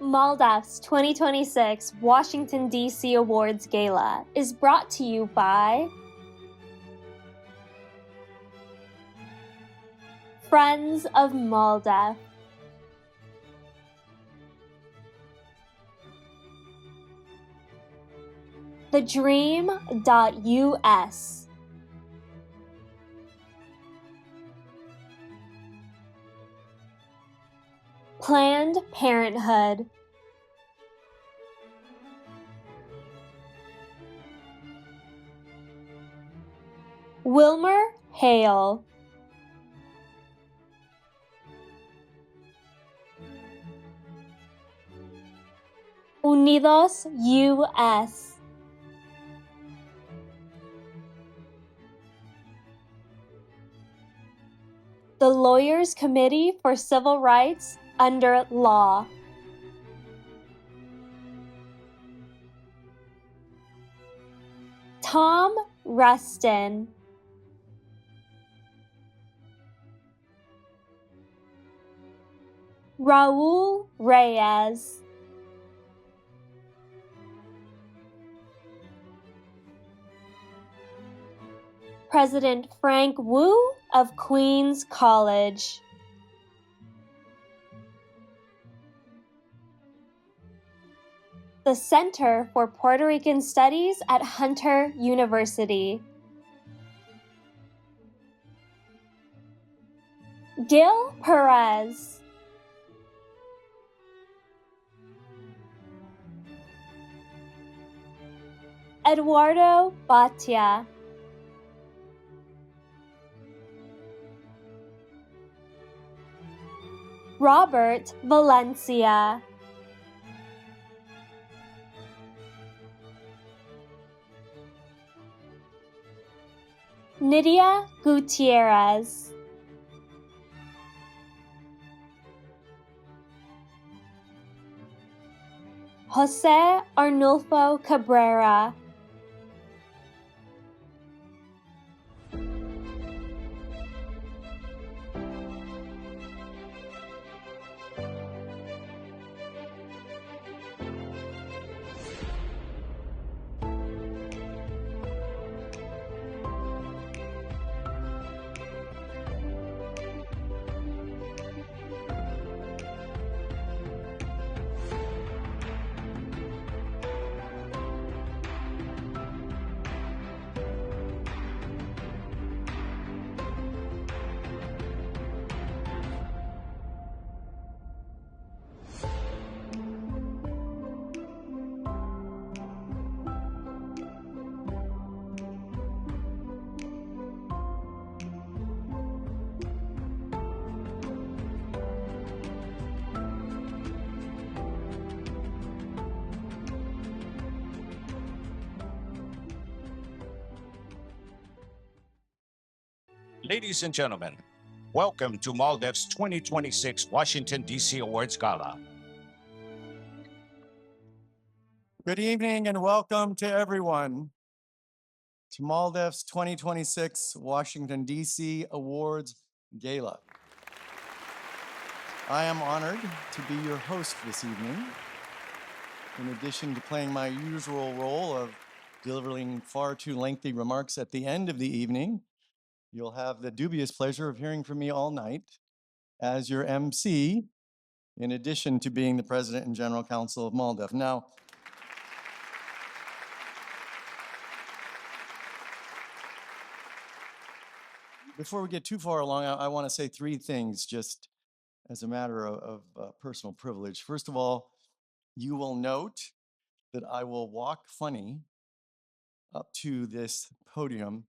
MALDEF's 2026 Washington, D.C. Awards Gala is brought to you by Friends of MALDEF, TheDream.us, Planned Parenthood, Wilmer Hale, Unidos US, the Lawyers Committee for Civil Rights under Law, Tom Reston, Raul Reyes, President Frank Wu of Queens College, the Center for Puerto Rican Studies at Hunter University, Gil Perez, Eduardo Batia, Robert Valencia, Nydia Gutierrez, Jose Arnulfo Cabrera, Ladies and gentlemen, welcome to MALDEF's 2026 Washington, D.C. Awards Gala. Good evening and welcome to everyone to MALDEF's 2026 Washington, D.C. Awards Gala. I am honored to be your host this evening. In addition to playing my usual role of delivering far too lengthy remarks at the end of the evening, you'll have the dubious pleasure of hearing from me all night as your MC, in addition to being the President and General Counsel of MALDEF. Now, before we get too far along, I want to say three things just as a matter of personal privilege. First of all, you will note that I will walk funny up to this podium.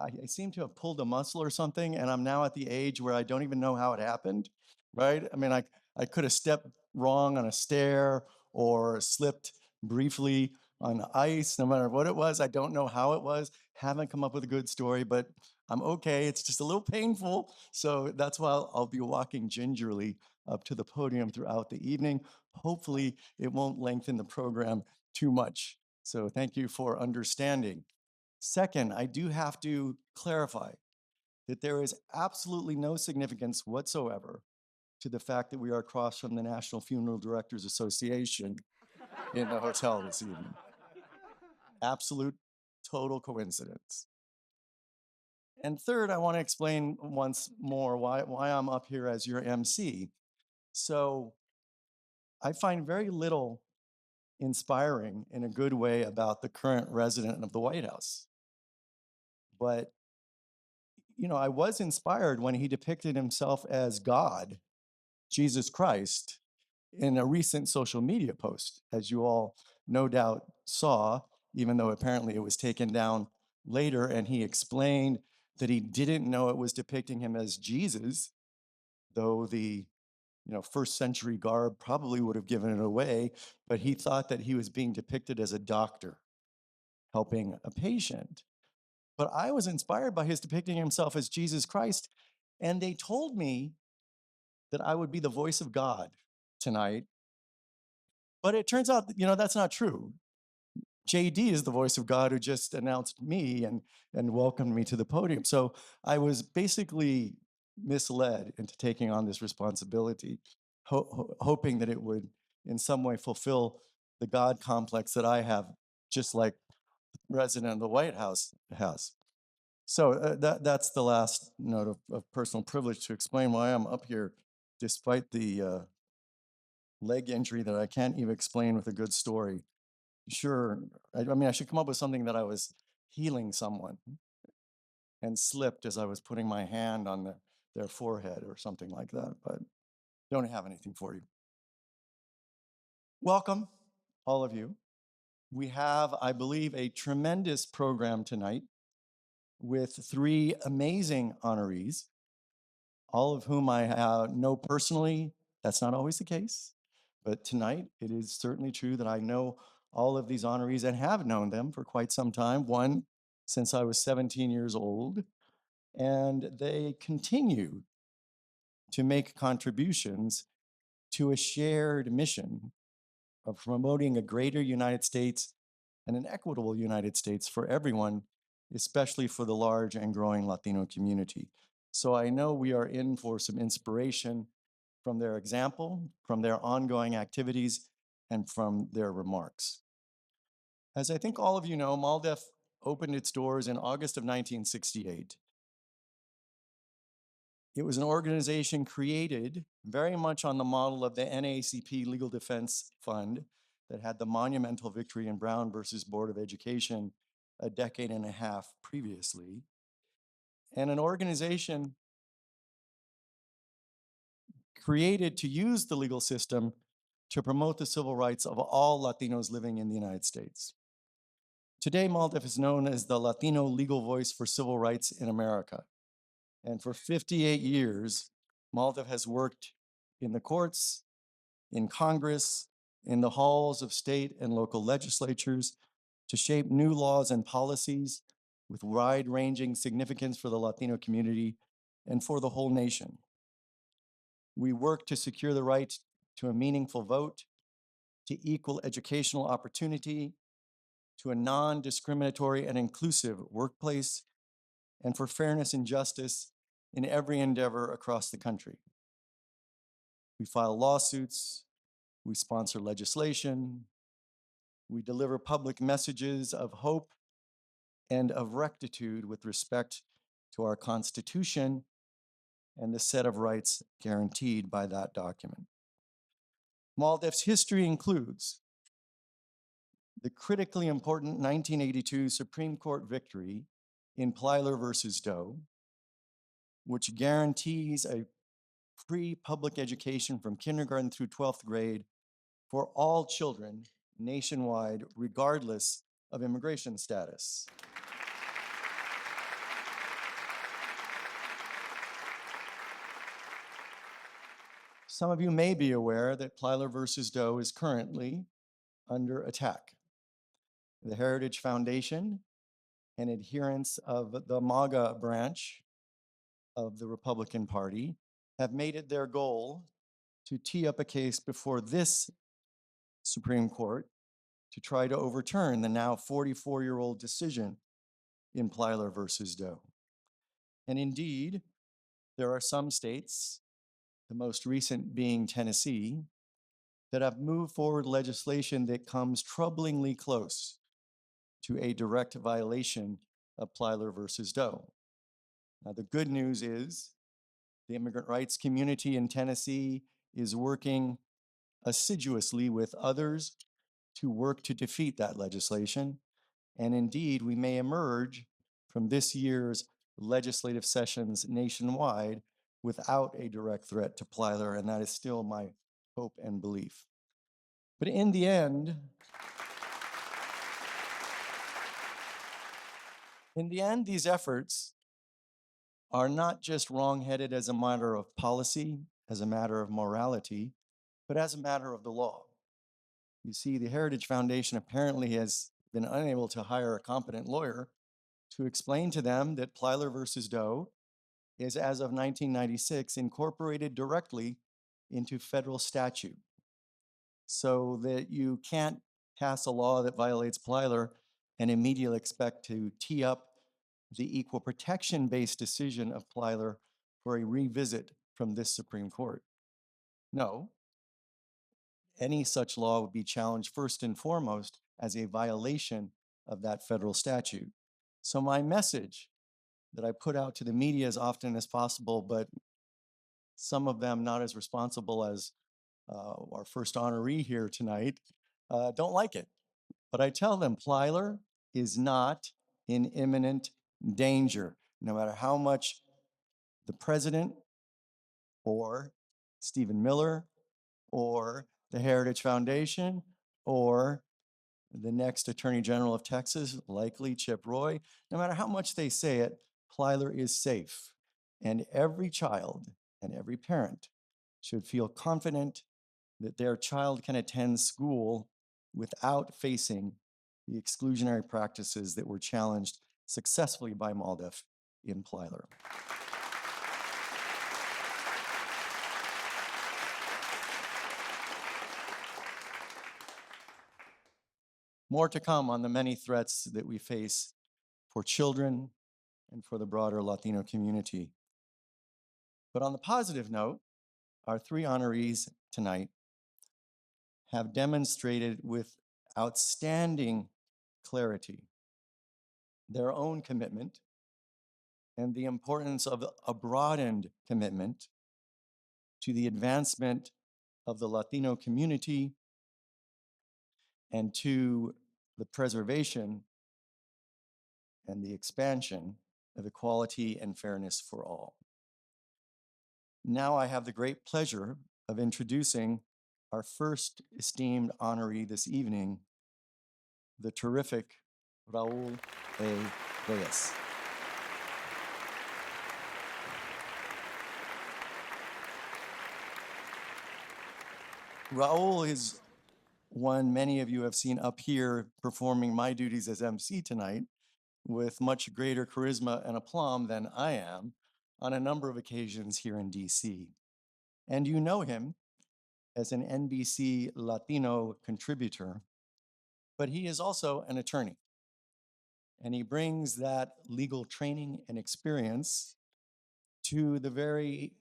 I seem to have pulled a muscle or something, and I'm now at the age where I don't even know how it happened, right? I mean, I could have stepped wrong on a stair or slipped briefly on ice, no matter what it was. I don't know how it was. Haven't come up with a good story, but I'm okay. It's just a little painful. So that's why I'll be walking gingerly up to the podium throughout the evening. Hopefully, it won't lengthen the program too much. So thank you for understanding. Second, I do have to clarify that there is absolutely no significance whatsoever to the fact that we are across from the National Funeral Directors Association in the hotel this evening. Absolute, total coincidence. And third, I want to explain once more why I'm up here as your MC. So I find very little inspiring in a good way about the current resident of the White House. But, I was inspired when he depicted himself as God, Jesus Christ, in a recent social media post, as you all no doubt saw, even though apparently it was taken down later, and he explained that he didn't know it was depicting him as Jesus, though the first century garb probably would have given it away, but he thought that he was being depicted as a doctor helping a patient. But I was inspired by his depicting himself as Jesus Christ, and they told me that I would be the voice of God tonight. But it turns out, that's not true. JD is the voice of God who just announced me and welcomed me to the podium. So I was basically misled into taking on this responsibility, hoping that it would in some way fulfill the God complex that I have, just like the resident of the White House has. So that's the last note of personal privilege to explain why I'm up here, despite the leg injury that I can't even explain with a good story. Sure, I mean, I should come up with something that I was healing someone and slipped as I was putting my hand on their forehead or something like that, but don't have anything for you. Welcome, all of you. We have, I believe, a tremendous program tonight with 3 amazing honorees, all of whom I know personally. That's not always the case, but tonight it is certainly true that I know all of these honorees and have known them for quite some time, one since I was 17 years old, and they continue to make contributions to a shared mission of promoting a greater United States and an equitable United States for everyone, especially for the large and growing Latino community. So I know we are in for some inspiration from their example, from their ongoing activities, and from their remarks. As I think all of you know, MALDEF opened its doors in August of 1968. It was an organization created very much on the model of the NAACP Legal Defense Fund that had the monumental victory in Brown versus Board of Education a decade and a half previously, and an organization created to use the legal system to promote the civil rights of all Latinos living in the United States. Today, MALDEF is known as the Latino legal voice for civil rights in America. And for 58 years, MALDEF has worked in the courts, in Congress, in the halls of state and local legislatures to shape new laws and policies with wide-ranging significance for the Latino community and for the whole nation. We work to secure the right to a meaningful vote, to equal educational opportunity, to a non-discriminatory and inclusive workplace, and for fairness and justice in every endeavor across the country. We file lawsuits, we sponsor legislation, we deliver public messages of hope and of rectitude with respect to our Constitution and the set of rights guaranteed by that document. MALDEF's history includes the critically important 1982 Supreme Court victory in Plyler versus Doe, which guarantees a free public education from kindergarten through 12th grade for all children nationwide, regardless of immigration status. Some of you may be aware that Plyler versus Doe is currently under attack. The Heritage Foundation and adherents of the MAGA branch of the Republican Party have made it their goal to tee up a case before this Supreme Court to try to overturn the now 44-year-old decision in Plyler versus Doe. And indeed, there are some states the most recent being Tennessee, that have moved forward legislation that comes troublingly close to a direct violation of Plyler versus Doe. Now, the good news is the immigrant rights community in Tennessee is working assiduously with others to work to defeat that legislation. And indeed, we may emerge from this year's legislative sessions nationwide without a direct threat to Plyler, and that is still my hope and belief. But in the end, these efforts are not just wrong-headed as a matter of policy, as a matter of morality, but as a matter of the law. You see, the Heritage Foundation apparently has been unable to hire a competent lawyer to explain to them that Plyler versus Doe is, as of 1996, incorporated directly into federal statute, so that you can't pass a law that violates Plyler and immediately expect to tee up the equal protection-based decision of Plyler for a revisit from this Supreme Court. No, any such law would be challenged first and foremost as a violation of that federal statute. So my message that I put out to the media as often as possible, but some of them not as responsible as our first honoree here tonight, don't like it. But I tell them Plyler is not in imminent danger, no matter how much the president or Stephen Miller or the Heritage Foundation or the next Attorney General of Texas, likely Chip Roy, no matter how much they say it, Plyler is safe. And every child and every parent should feel confident that their child can attend school without facing the exclusionary practices that were challenged successfully by MALDEF in Plyler. More to come on the many threats that we face for children and for the broader Latino community. But on the positive note, our three honorees tonight have demonstrated with outstanding clarity their own commitment and the importance of a broadened commitment to the advancement of the Latino community and to the preservation and the expansion of equality and fairness for all. Now I have the great pleasure of introducing our first esteemed honoree this evening, the terrific Raul A. Reyes. Raul is one many of you have seen up here performing my duties as MC tonight with much greater charisma and aplomb than I am on a number of occasions here in DC. And you know him as an NBC Latino contributor, but he is also an attorney. And he brings that legal training and experience to the very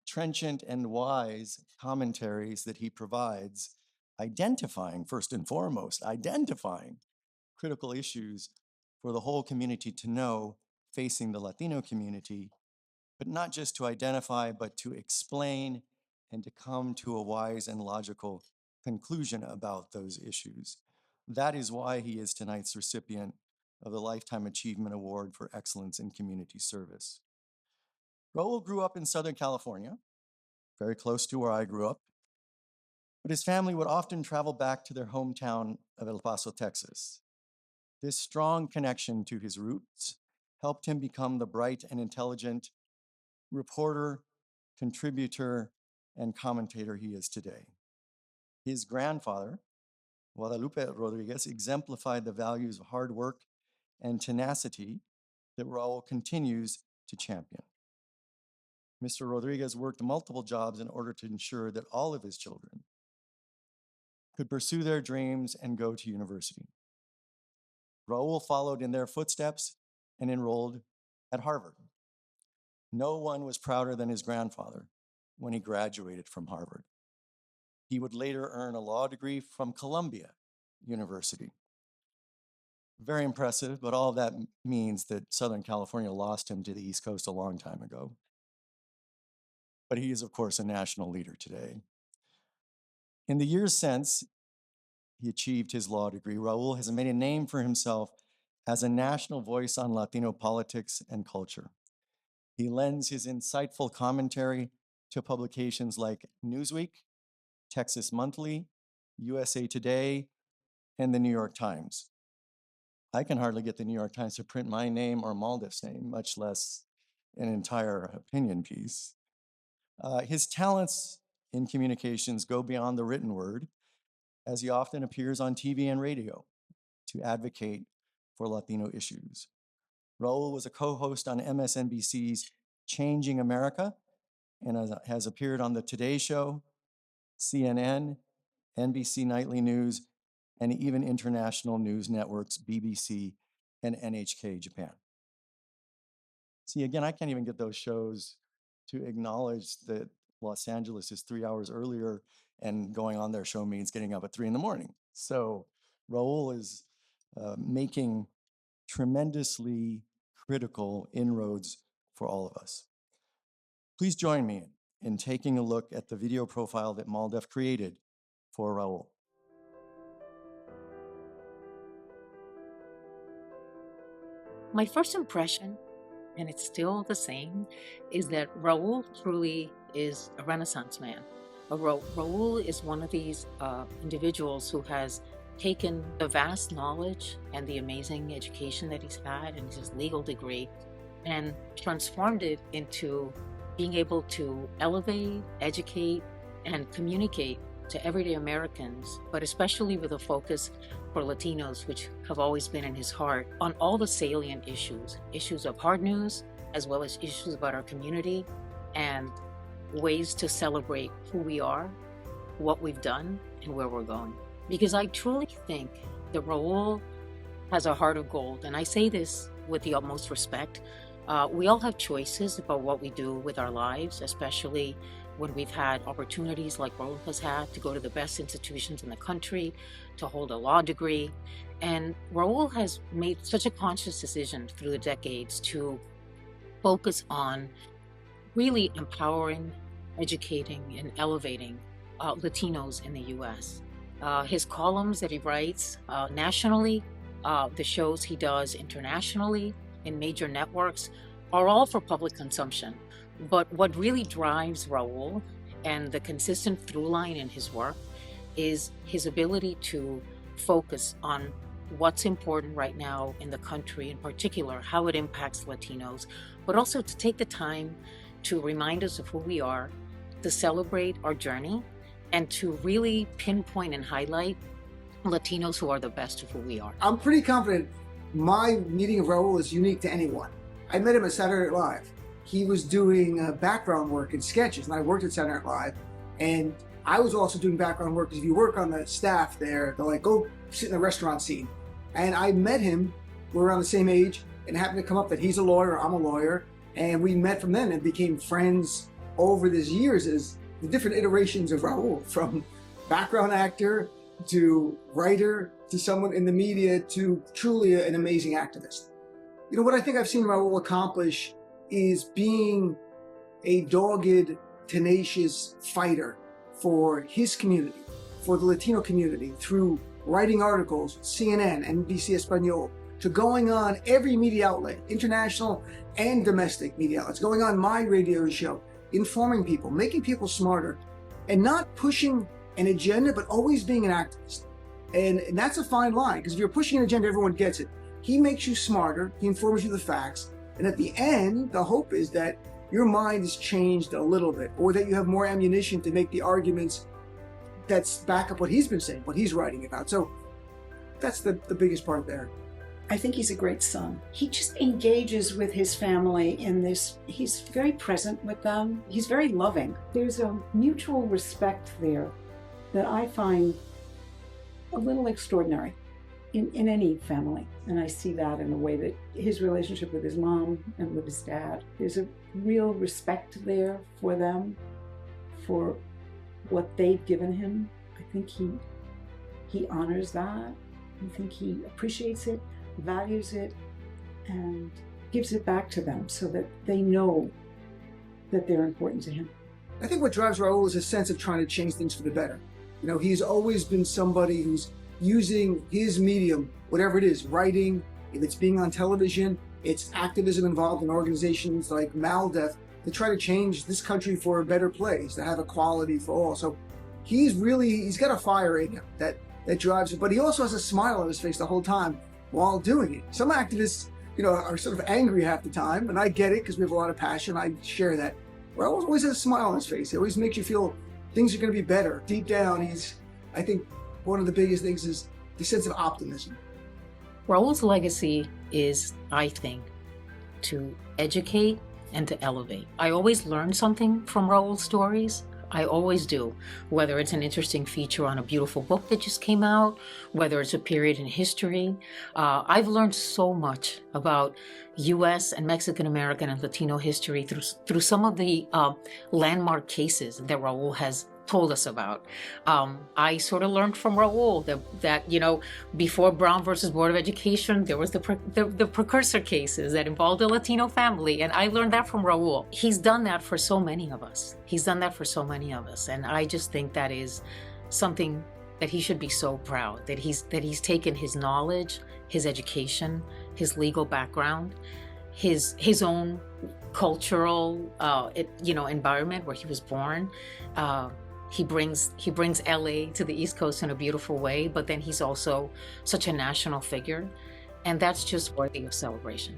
trenchant and wise commentaries that he provides, identifying, first and foremost, identifying critical issues for the whole community to know facing the Latino community, but not just to identify, but to explain and to come to a wise and logical conclusion about those issues. That is why he is tonight's recipient of the Lifetime Achievement Award for Excellence in Community Service. Raul grew up in Southern California, very close to where I grew up, but his family would often travel back to their hometown of El Paso, Texas. This strong connection to his roots helped him become the bright and intelligent reporter, contributor, and commentator he is today. His grandfather, Guadalupe Rodriguez, exemplified the values of hard work and tenacity that Raul continues to champion. Mr. Rodriguez worked multiple jobs in order to ensure that all of his children could pursue their dreams and go to university. Raul followed in their footsteps and enrolled at Harvard. No one was prouder than his grandfather when he graduated from Harvard. He would later earn a law degree from Columbia University. Very impressive, but all of that means that Southern California lost him to the East Coast a long time ago. But he is, of course, a national leader today. In the years since he achieved his law degree, Raul has made a name for himself as a national voice on Latino politics and culture. He lends his insightful commentary to publications like Newsweek, Texas Monthly, USA Today, and the New York Times. I can hardly get the New York Times to print my name or MALDEF's name, much less an entire opinion piece. His talents in communications go beyond the written word, as he often appears on TV and radio to advocate for Latino issues. Raul was a co-host on MSNBC's Changing America and has appeared on the Today Show, CNN, NBC Nightly News, and even international news networks, BBC and NHK Japan. See, again, I can't even get those shows to acknowledge that Los Angeles is 3 hours earlier and going on their show means getting up at 3 a.m. So Raul is making tremendously critical inroads for all of us. Please join me in taking a look at the video profile that MALDEF created for Raul. My first impression, and it's still the same, is that Raul truly is a Renaissance man. Raul is one of these individuals who has taken the vast knowledge and the amazing education that he's had and his legal degree and transformed it into being able to elevate, educate, and communicate to everyday Americans, but especially with a focus for Latinos, which have always been in his heart, on all the salient issues of hard news, as well as issues about our community and ways to celebrate who we are, what we've done, and where we're going. Because I truly think that Raul has a heart of gold, and I say this with the utmost respect. We all have choices about what we do with our lives, especially when we've had opportunities like Raul has had to go to the best institutions in the country, to hold a law degree. And Raul has made such a conscious decision through the decades to focus on really empowering, educating, and elevating Latinos in the U.S. His columns that he writes nationally, the shows he does internationally in major networks are all for public consumption. But what really drives Raul and the consistent through line in his work is his ability to focus on what's important right now in the country, in particular, how it impacts Latinos, but also to take the time to remind us of who we are, to celebrate our journey, and to really pinpoint and highlight Latinos who are the best of who we are. I'm pretty confident my meeting of Raul is unique to anyone. I met him at Saturday Night Live. He was doing background work and sketches, and I worked at Saturday Night Live. And I was also doing background work, because if you work on the staff there, they're like, go sit in the restaurant scene. And I met him, we're around the same age, and it happened to come up that he's a lawyer, I'm a lawyer. And we met from then and became friends over these years as the different iterations of Raul, from background actor to writer to someone in the media to truly an amazing activist. You know, what I think I've seen Raul accomplish is being a dogged, tenacious fighter for his community, for the Latino community, through writing articles, CNN, NBC Español, to going on every media outlet, international and domestic media outlets, going on my radio show, informing people, making people smarter, and not pushing an agenda, but always being an activist. And that's a fine line, because if you're pushing an agenda, everyone gets it. He makes you smarter, he informs you the facts, and at the end, the hope is that your mind is changed a little bit, or that you have more ammunition to make the arguments that's back up what he's been saying, what he's writing about. So that's the biggest part there. I think he's a great son. He just engages with his family in this. He's very present with them. He's very loving. There's a mutual respect there that I find a little extraordinary in any family. And I see that in the way that his relationship with his mom and with his dad. There's a real respect there for them. for what they've given him. I think he honors that. I think he appreciates it, values it, and gives it back to them so that they know that they're important to him. I think what drives Raul is a sense of trying to change things for the better. You know, he's always been somebody who's using his medium, whatever it is, writing, if it's being on television, it's activism involved in organizations like MALDEF, to try to change this country for a better place, to have equality for all. So he's got a fire in him that drives it, but he also has a smile on his face the whole time while doing it. Some activists, you know, are sort of angry half the time, and I get it because we have a lot of passion. I share that. Raul always has a smile on his face. He always makes you feel things are going to be better. Deep down, I think one of the biggest things is the sense of optimism. Raul's legacy is, I think, to educate and to elevate. I always learn something from Raul's stories. I always do, whether it's an interesting feature on a beautiful book that just came out, whether it's a period in history. I've learned so much about U.S. and Mexican-American and Latino history through some of the landmark cases that Raul has told us about. I sort of learned from Raul that you know, before Brown versus Board of Education, there was the precursor cases that involved a Latino family, and I learned that from Raul. He's done that for so many of us. And I just think that is something that he should be so proud that he's taken his knowledge, his education, his legal background, his own cultural environment where he was born. He brings LA to the East Coast in a beautiful way, but then he's also such a national figure, and that's just worthy of celebration.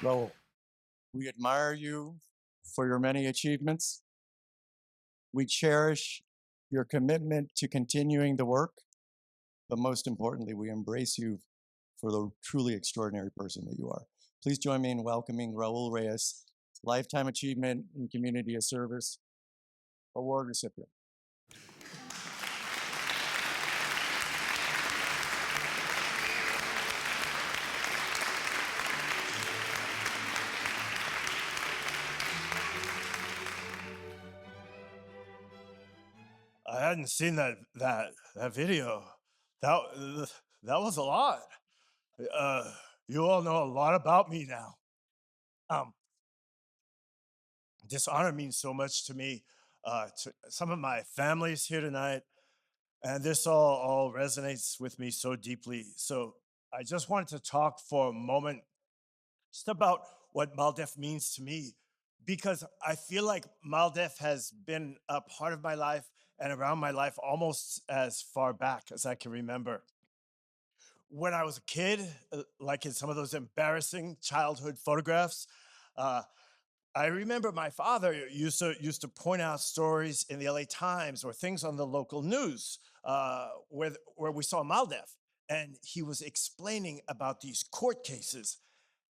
Raul, we admire you for your many achievements. We cherish your commitment to continuing the work, but most importantly, we embrace you for the truly extraordinary person that you are. Please join me in welcoming Raul Reyes, Lifetime Achievement in Community of Service Award recipient. I hadn't seen that video. That was a lot. You all know a lot about me now. This honor means so much to me. To some of my family's here tonight, and this all resonates with me so deeply. So I just wanted to talk for a moment just about what MALDEF means to me, because I feel like MALDEF has been a part of my life and around my life almost as far back as I can remember. When I was a kid, like in some of those embarrassing childhood photographs, I remember my father used to point out stories in the LA Times or things on the local news where we saw MALDEF, and he was explaining about these court cases.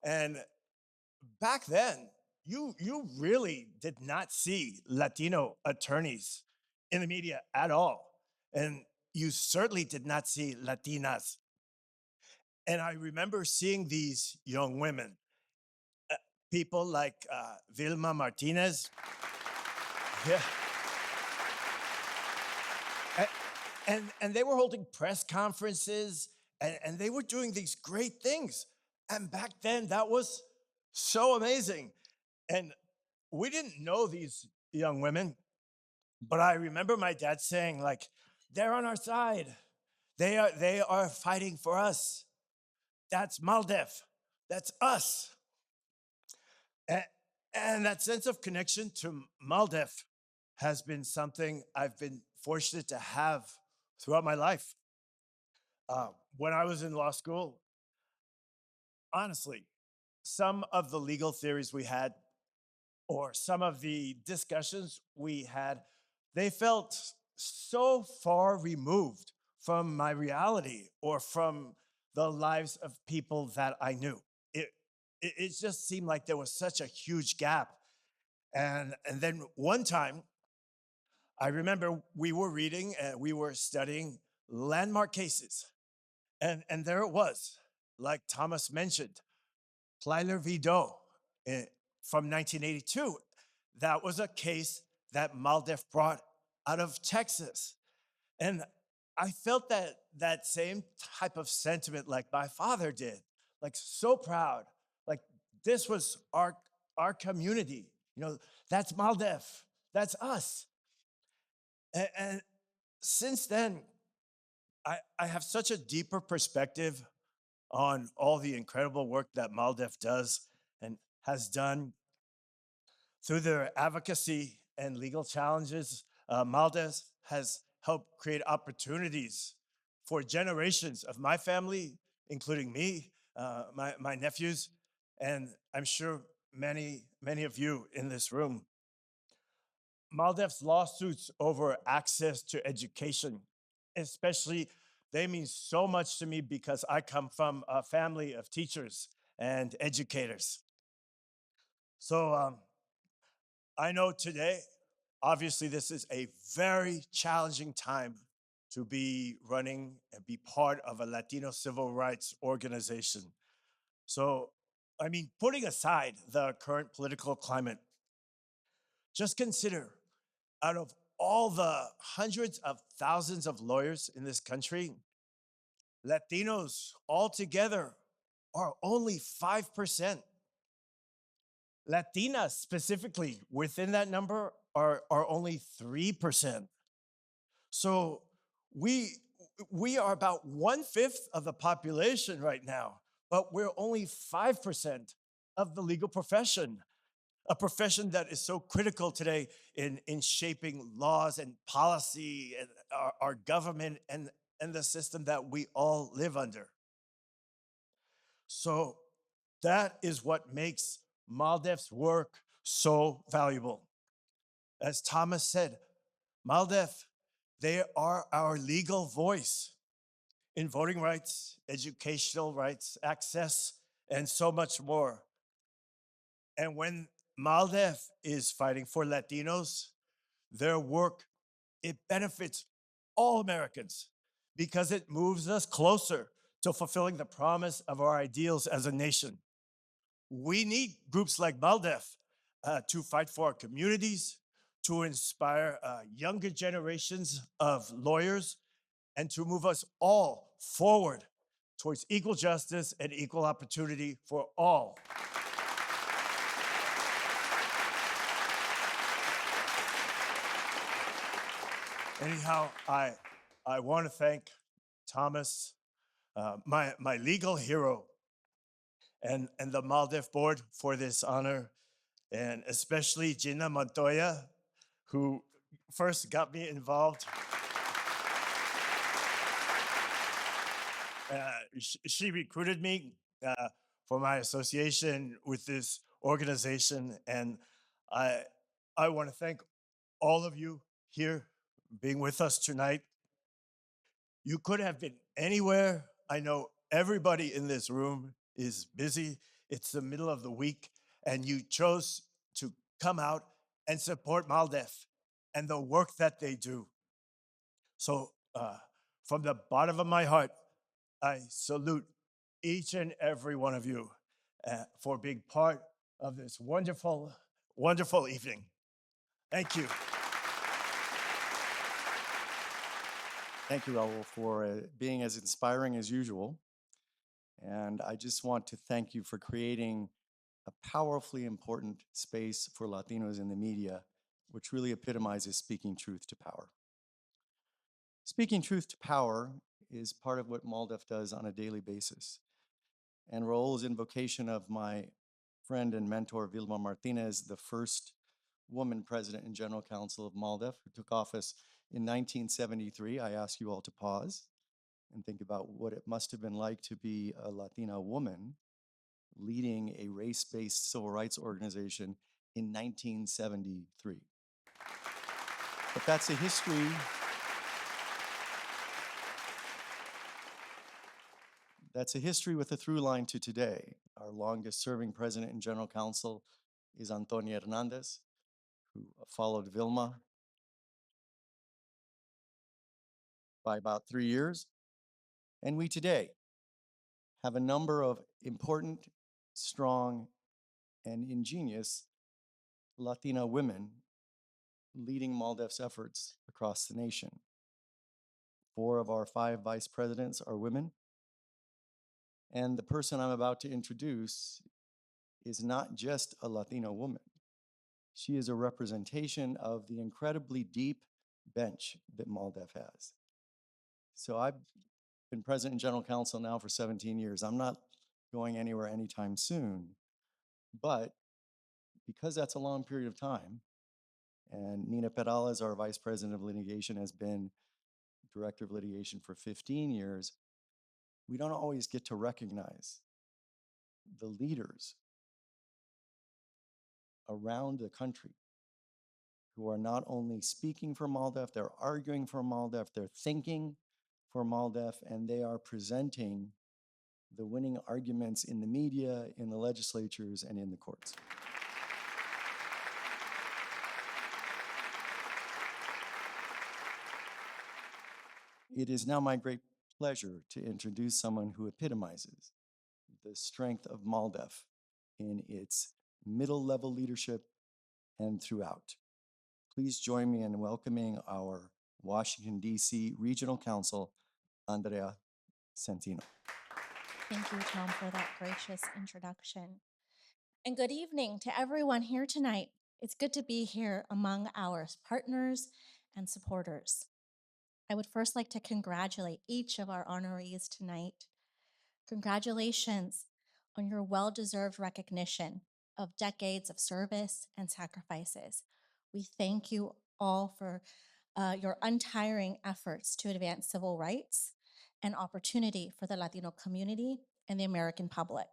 And back then, you really did not see Latino attorneys in the media at all. And you certainly did not see Latinas. And I remember seeing these young women, people like Vilma Martinez. Yeah. And they were holding press conferences, and they were doing these great things. And back then, that was so amazing. And we didn't know these young women, but I remember my dad saying, like, they're on our side. They are fighting for us. That's MALDEF. That's us. And that sense of connection to MALDEF has been something I've been fortunate to have throughout my life. When I was in law school, honestly, some of the legal theories we had or some of the discussions we had, they felt so far removed from my reality or from the lives of people that I knew. it just seemed like there was such a huge gap. And then one time, I remember we were reading and we were studying landmark cases. And there it was, like Thomas mentioned, Plyler v. Doe from 1982. That was a case that MALDEF brought out of Texas. And I felt that same type of sentiment like my father did, like so proud, like this was our community. You know, that's MALDEF, that's us. And since then, I have such a deeper perspective on all the incredible work that MALDEF does and has done through their advocacy and legal challenges. MALDEF has helped create opportunities for generations of my family, including me, my nephews, and I'm sure many of you in this room. MALDEF's lawsuits over access to education, especially, they mean so much to me because I come from a family of teachers and educators. So I know today, obviously, this is a very challenging time to be running and be part of a Latino civil rights organization. So, I mean, putting aside the current political climate, just consider out of all the hundreds of thousands of lawyers in this country, Latinos altogether are only 5%. Latinas specifically within that number are only 3%. So we are about 1/5 of the population right now, but we're only 5% of the legal profession, a profession that is so critical today in shaping laws and policy and our government and the system that we all live under. So that is what makes MALDEF's work so valuable. As Thomas said, MALDEF, they are our legal voice in voting rights, educational rights, access, and so much more. And when MALDEF is fighting for Latinos, their work, it benefits all Americans because it moves us closer to fulfilling the promise of our ideals as a nation. We need groups like MALDEF to fight for our communities, to inspire younger generations of lawyers, and to move us all forward towards equal justice and equal opportunity for all. Anyhow, I want to thank Thomas, my legal hero, and the MALDEF board for this honor, and especially Gina Montoya, who first got me involved. She recruited me for my association with this organization, and I want to thank all of you here being with us tonight. You could have been anywhere. I know everybody in this room is busy. It's the middle of the week, and you chose to come out and support MALDEF and the work that they do. So from the bottom of my heart, I salute each and every one of you for being part of this wonderful, wonderful evening. Thank you. Thank you, Raul, for being as inspiring as usual. And I just want to thank you for creating a powerfully important space for Latinos in the media, which really epitomizes speaking truth to power. Speaking truth to power is part of what MALDEF does on a daily basis. And Raul's invocation of my friend and mentor, Vilma Martinez, the first woman president and general counsel of MALDEF, who took office in 1973, I ask you all to pause and think about what it must have been like to be a Latina woman leading a race-based civil rights organization in 1973. But that's a history That's a history with a through line to today. Our longest serving president and general counsel is Antonia Hernandez, who followed Vilma by about 3 years. And we today have a number of important, strong, and ingenious Latina women leading MALDEF's efforts across the nation. 4 of our 5 vice presidents are women. And the person I'm about to introduce is not just a Latino woman. She is a representation of the incredibly deep bench that MALDEF has. So I've been president and general counsel now for 17 years. I'm not going anywhere anytime soon, but because that's a long period of time, and Nina Perales, our vice president of litigation, has been director of litigation for 15 years, we don't always get to recognize the leaders around the country who are not only speaking for MALDEF, they're arguing for MALDEF, they're thinking for MALDEF, and they are presenting the winning arguments in the media, in the legislatures, and in the courts. It is now my great pleasure to introduce someone who epitomizes the strength of MALDEF in its middle-level leadership and throughout. Please join me in welcoming our Washington, D.C. Regional Counsel, Andrea Santino. Thank you, Tom, for that gracious introduction. And good evening to everyone here tonight. It's good to be here among our partners and supporters. I would first like to congratulate each of our honorees tonight. Congratulations on your well-deserved recognition of decades of service and sacrifices. We thank you all for your untiring efforts to advance civil rights and opportunity for the Latino community and the American public.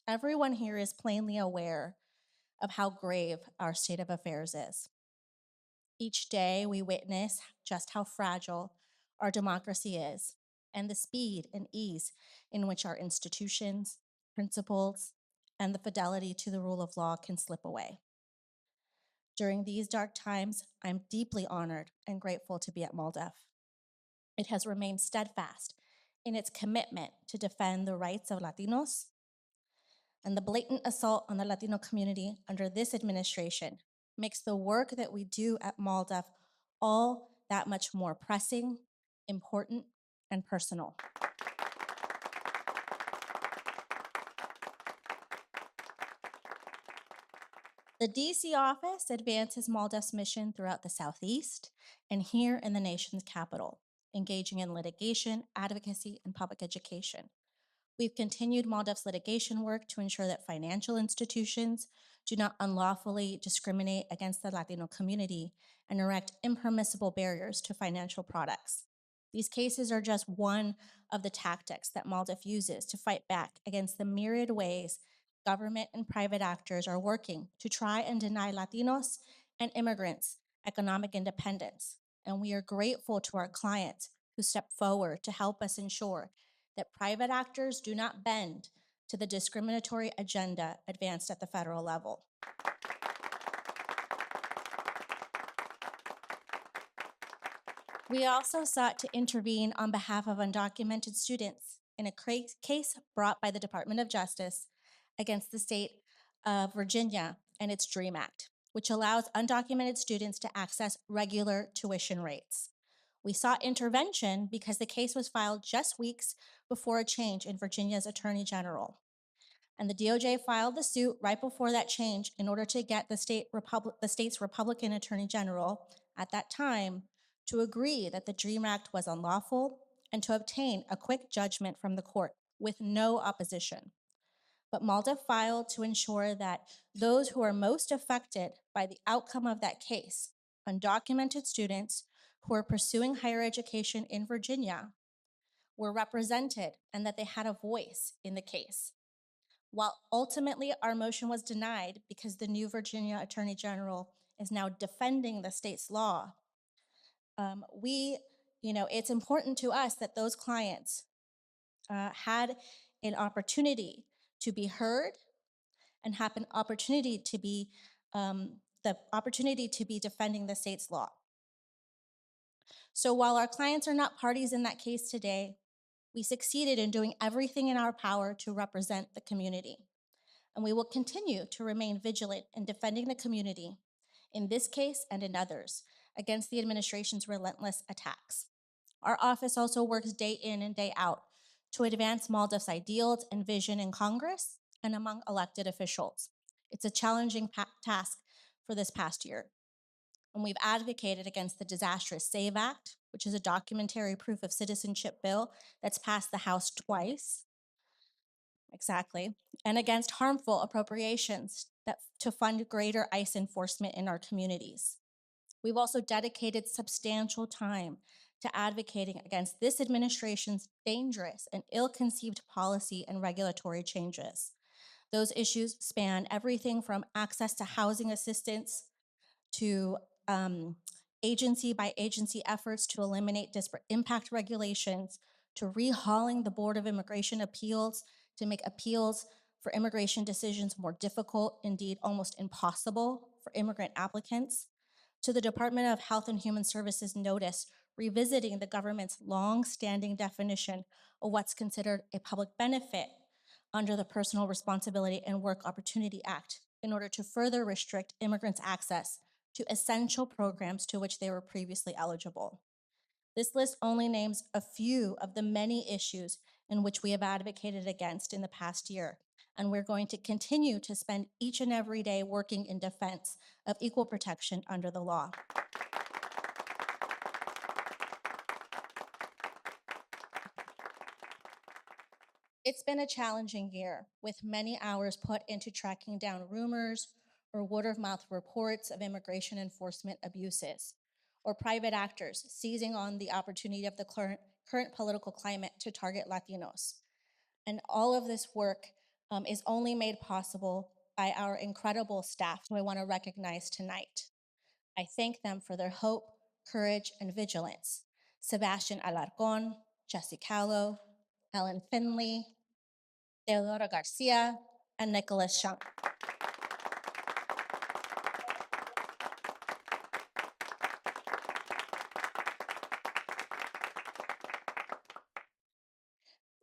Everyone here is plainly aware of how grave our state of affairs is. Each day we witness just how fragile our democracy is and the speed and ease in which our institutions, principles, and the fidelity to the rule of law can slip away. During these dark times, I'm deeply honored and grateful to be at MALDEF. It has remained steadfast in its commitment to defend the rights of Latinos, and the blatant assault on the Latino community under this administration makes the work that we do at MALDEF all that much more pressing, important, and personal. The DC office advances MALDEF's mission throughout the Southeast and here in the nation's capital, engaging in litigation, advocacy, and public education. We've continued MALDEF's litigation work to ensure that financial institutions do not unlawfully discriminate against the Latino community and erect impermissible barriers to financial products. These cases are just one of the tactics that MALDEF uses to fight back against the myriad ways government and private actors are working to try and deny Latinos and immigrants economic independence. And we are grateful to our clients who step forward to help us ensure that private actors do not bend to the discriminatory agenda advanced at the federal level. We also sought to intervene on behalf of undocumented students in a case brought by the Department of Justice against the state of Virginia and its DREAM Act, which allows undocumented students to access regular tuition rates. We sought intervention because the case was filed just weeks before a change in Virginia's Attorney General. And the DOJ filed the suit right before that change in order to get the state's Republican Attorney General at that time to agree that the DREAM Act was unlawful and to obtain a quick judgment from the court with no opposition. But MALDEF filed to ensure that those who are most affected by the outcome of that case, undocumented students who are pursuing higher education in Virginia, were represented and that they had a voice in the case. While ultimately our motion was denied because the new Virginia Attorney General is now defending the state's law, it's important to us that those clients had an opportunity to be heard and have an opportunity to be the opportunity to be defending the state's law. So while our clients are not parties in that case today, we succeeded in doing everything in our power to represent the community. And we will continue to remain vigilant in defending the community in this case and in others against the administration's relentless attacks. Our office also works day in and day out to advance MALDEF's ideals and vision in Congress and among elected officials. It's a challenging task for this past year. And we've advocated against the disastrous SAVE Act, which is a documentary proof of citizenship bill that's passed the House twice. Exactly. And against harmful appropriations to fund greater ICE enforcement in our communities. We've also dedicated substantial time to advocating against this administration's dangerous and ill-conceived policy and regulatory changes. Those issues span everything from access to housing assistance to agency by agency efforts to eliminate disparate impact regulations, to rehauling the Board of Immigration Appeals to make appeals for immigration decisions more difficult, indeed almost impossible for immigrant applicants, to the Department of Health and Human Services notice revisiting the government's long-standing definition of what's considered a public benefit under the Personal Responsibility and Work Opportunity Act in order to further restrict immigrants' access to essential programs to which they were previously eligible. This list only names a few of the many issues in which we have advocated against in the past year, and we're going to continue to spend each and every day working in defense of equal protection under the law. It's been a challenging year, with many hours put into tracking down rumors or word-of-mouth reports of immigration enforcement abuses, or private actors seizing on the opportunity of the current political climate to target Latinos. And all of this work is only made possible by our incredible staff, who I want to recognize tonight. I thank them for their hope, courage, and vigilance. Sebastian Alarcon, Jesse Callow, Ellen Finley, Teodora Garcia, and Nicholas Shunk.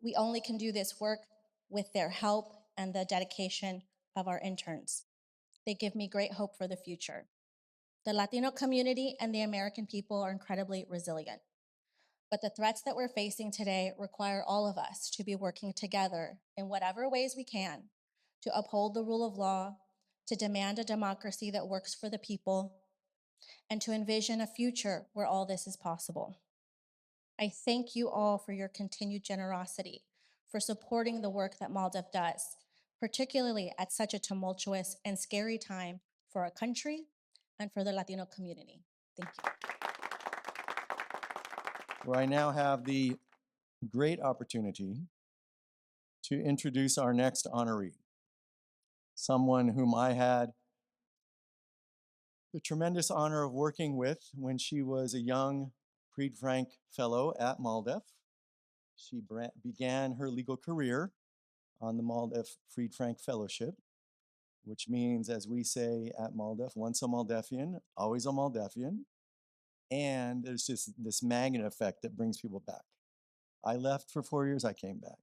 We only can do this work with their help and the dedication of our interns. They give me great hope for the future. The Latino community and the American people are incredibly resilient. But the threats that we're facing today require all of us to be working together in whatever ways we can to uphold the rule of law, to demand a democracy that works for the people, and to envision a future where all this is possible. I thank you all for your continued generosity, for supporting the work that MALDEF does, particularly at such a tumultuous and scary time for our country and for the Latino community. Thank you. Where I now have the great opportunity to introduce our next honoree, someone whom I had the tremendous honor of working with when she was a young Fried Frank Fellow at MALDEF. She began her legal career on the MALDEF Fried Frank Fellowship, which means, as we say at MALDEF, once a Maldefian, always a Maldefian. And there's just this magnet effect that brings people back. I left for 4 years, I came back.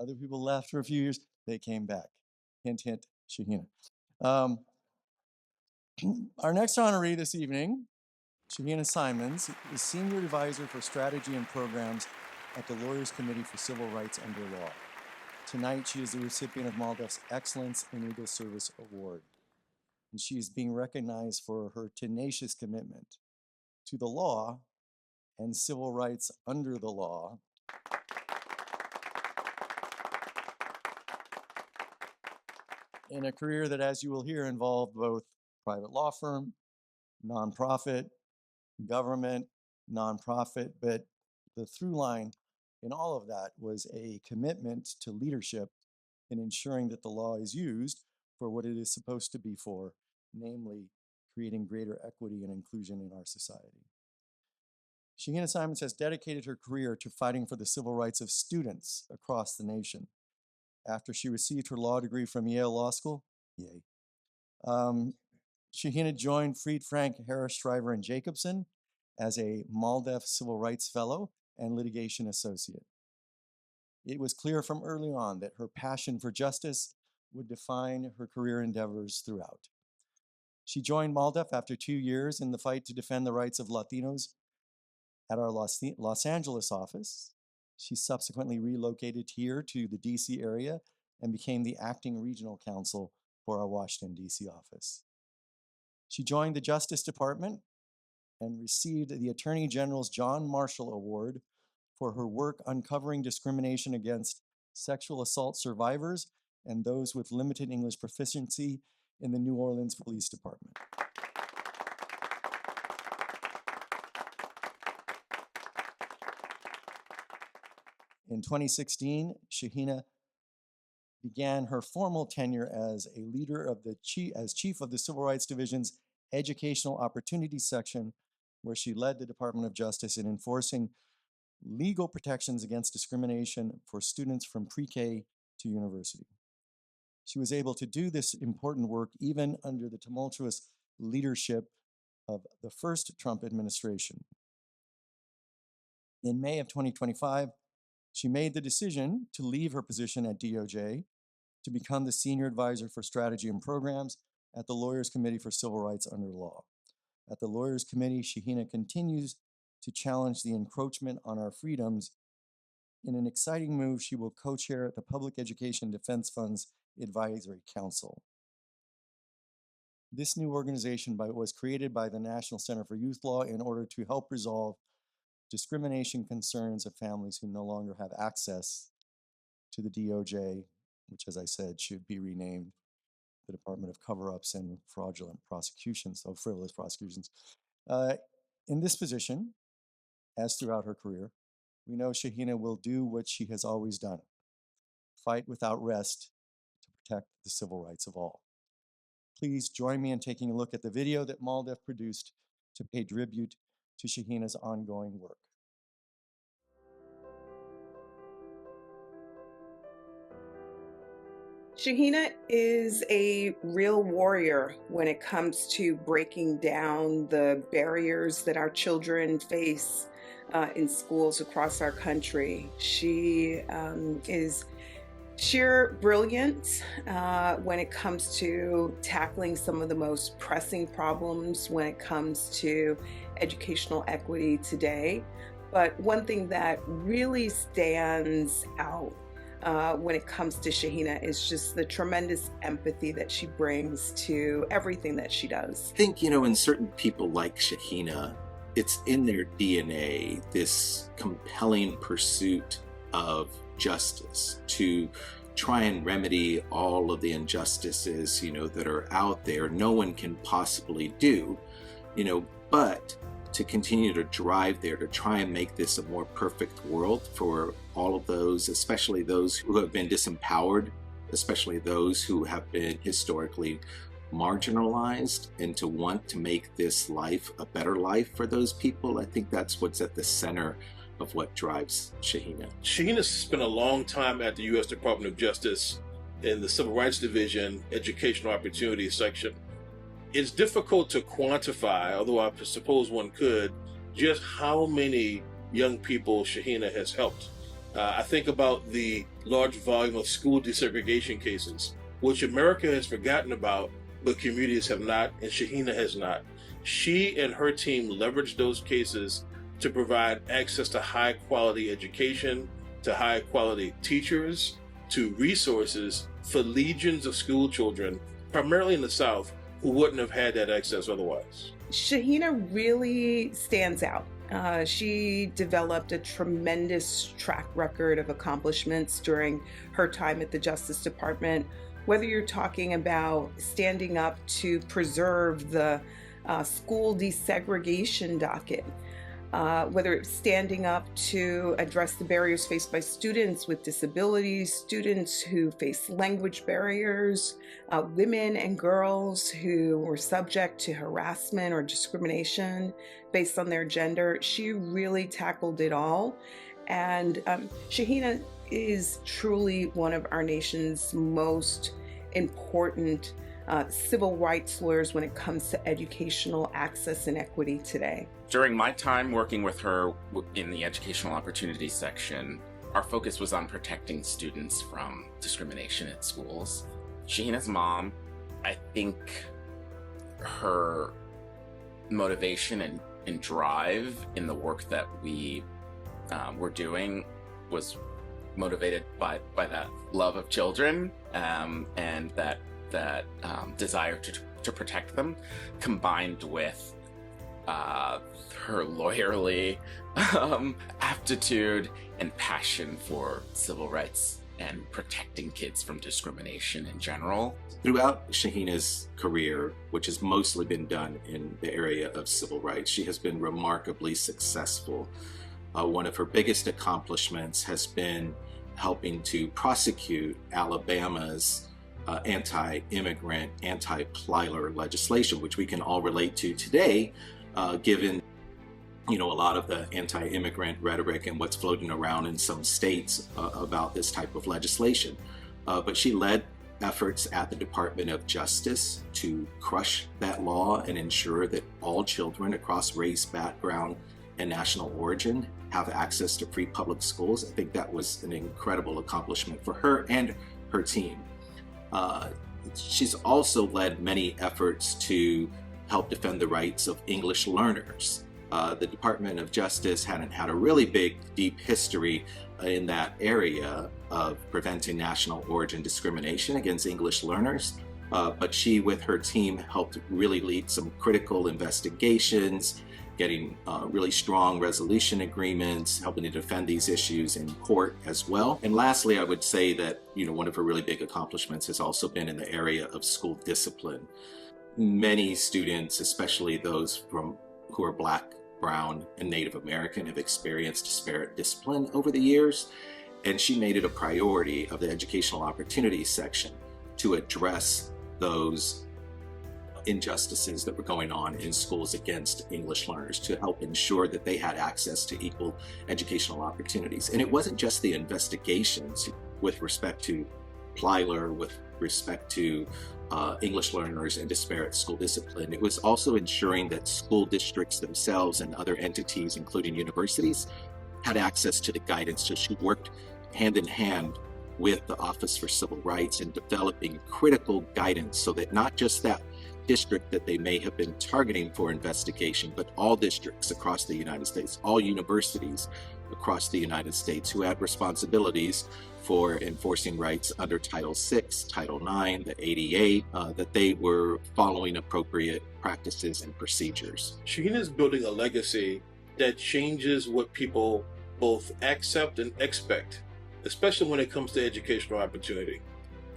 Other people left for a few years, they came back. Hint, hint, Shahina. Our next honoree this evening, Shahina Simons, is Senior Advisor for Strategy and Programs at the Lawyers Committee for Civil Rights Under Law. Tonight, she is the recipient of MALDEF's Excellence in Legal Service Award. And she is being recognized for her tenacious commitment to the law and civil rights under the law. In a career that, as you will hear, involved both private law firm, nonprofit, government, nonprofit, but the through line in all of that was a commitment to leadership in ensuring that the law is used for what it is supposed to be for, namely creating greater equity and inclusion in our society. Shahina Simons has dedicated her career to fighting for the civil rights of students across the nation. After she received her law degree from Yale Law School, yay, Shahina joined Fried, Frank, Harris, Shriver, and Jacobson as a MALDEF Civil Rights Fellow and Litigation Associate. It was clear from early on that her passion for justice would define her career endeavors throughout. She joined MALDEF after 2 years in the fight to defend the rights of Latinos at our Los Angeles office. She subsequently relocated here to the DC area and became the acting regional counsel for our Washington, DC office. She joined the Justice Department and received the Attorney General's John Marshall Award for her work uncovering discrimination against sexual assault survivors and those with limited English proficiency in the New Orleans Police Department. In 2016, Shahina began her formal tenure as a leader of the chief of the Civil Rights Division's Educational Opportunities Section, where she led the Department of Justice in enforcing legal protections against discrimination for students from pre-K to university. She was able to do this important work even under the tumultuous leadership of the first Trump administration. In May of 2025, she made the decision to leave her position at DOJ to become the Senior Advisor for Strategy and Programs at the Lawyers Committee for Civil Rights under Law. At the Lawyers Committee, Shahina continues to challenge the encroachment on our freedoms. In an exciting move, she will co-chair the Public Education Defense Fund's Advisory Council. This new organization was created by the National Center for Youth Law in order to help resolve discrimination concerns of families who no longer have access to the DOJ, which, as I said, should be renamed the Department of Cover-Ups and Fraudulent Prosecutions, so frivolous prosecutions. In this position, as throughout her career, we know Shahina will do what she has always done: fight without rest to protect the civil rights of all. Please join me in taking a look at the video that MALDEF produced to pay tribute to Shahina's ongoing work. Shahina is a real warrior when it comes to breaking down the barriers that our children face in schools across our country. She is sheer brilliance when it comes to tackling some of the most pressing problems when it comes to educational equity today. But one thing that really stands out when it comes to Shahina is just the tremendous empathy that she brings to everything that she does. I think, in certain people like Shahina, it's in their DNA, this compelling pursuit of justice to try and remedy all of the injustices, that are out there. No one can possibly do, but to continue to drive there, to try and make this a more perfect world for all of those, especially those who have been disempowered, especially those who have been historically marginalized, and to want to make this life a better life for those people. I think that's what's at the center of what drives Shahina. Shahina spent a long time at the U.S. Department of Justice in the Civil Rights Division, Educational Opportunities section. It's difficult to quantify, although I suppose one could, just how many young people Shahina has helped. I think about the large volume of school desegregation cases, which America has forgotten about, but communities have not, and Shahina has not. She and her team leveraged those cases to provide access to high quality education, to high quality teachers, to resources for legions of school children, primarily in the South, who wouldn't have had that access otherwise. Shahina really stands out. She developed a tremendous track record of accomplishments during her time at the Justice Department, whether you're talking about standing up to preserve the school desegregation docket, whether it's standing up to address the barriers faced by students with disabilities, students who face language barriers, women and girls who were subject to harassment or discrimination based on their gender. She really tackled it all. And Shahina is truly one of our nation's most important civil rights lawyers when it comes to educational access and equity today. During my time working with her in the educational opportunities section, our focus was on protecting students from discrimination at schools. Shahina's mom, I think her motivation and drive in the work that we were doing was motivated by that love of children and that desire to protect them, combined with her lawyerly aptitude and passion for civil rights and protecting kids from discrimination in general. Throughout Shahina's career, which has mostly been done in the area of civil rights, she has been remarkably successful. One of her biggest accomplishments has been helping to prosecute Alabama's anti-immigrant, anti-Plyler legislation, which we can all relate to today, given a lot of the anti-immigrant rhetoric and what's floating around in some states about this type of legislation. But she led efforts at the Department of Justice to crush that law and ensure that all children across race, background, and national origin have access to free public schools. I think that was an incredible accomplishment for her and her team. She's also led many efforts to help defend the rights of English learners. The Department of Justice hadn't had a really big, deep history in that area of preventing national origin discrimination against English learners. But she, with her team, helped really lead some critical investigations, getting really strong resolution agreements, helping to defend these issues in court as well. And lastly, I would say that one of her really big accomplishments has also been in the area of school discipline. Many students, especially those who are Black, Brown, and Native American, have experienced disparate discipline over the years, and she made it a priority of the educational opportunities section to address those injustices that were going on in schools against English learners, to help ensure that they had access to equal educational opportunities. And it wasn't just the investigations with respect to Plyler, with respect to English learners and disparate school discipline. It was also ensuring that school districts themselves and other entities, including universities, had access to the guidance. So she worked hand in hand with the Office for Civil Rights in developing critical guidance so that not just that district that they may have been targeting for investigation, but all districts across the United States, all universities across the United States who had responsibilities for enforcing rights under Title VI, Title IX, the ADA, that they were following appropriate practices and procedures. Shahina is building a legacy that changes what people both accept and expect, especially when it comes to educational opportunity.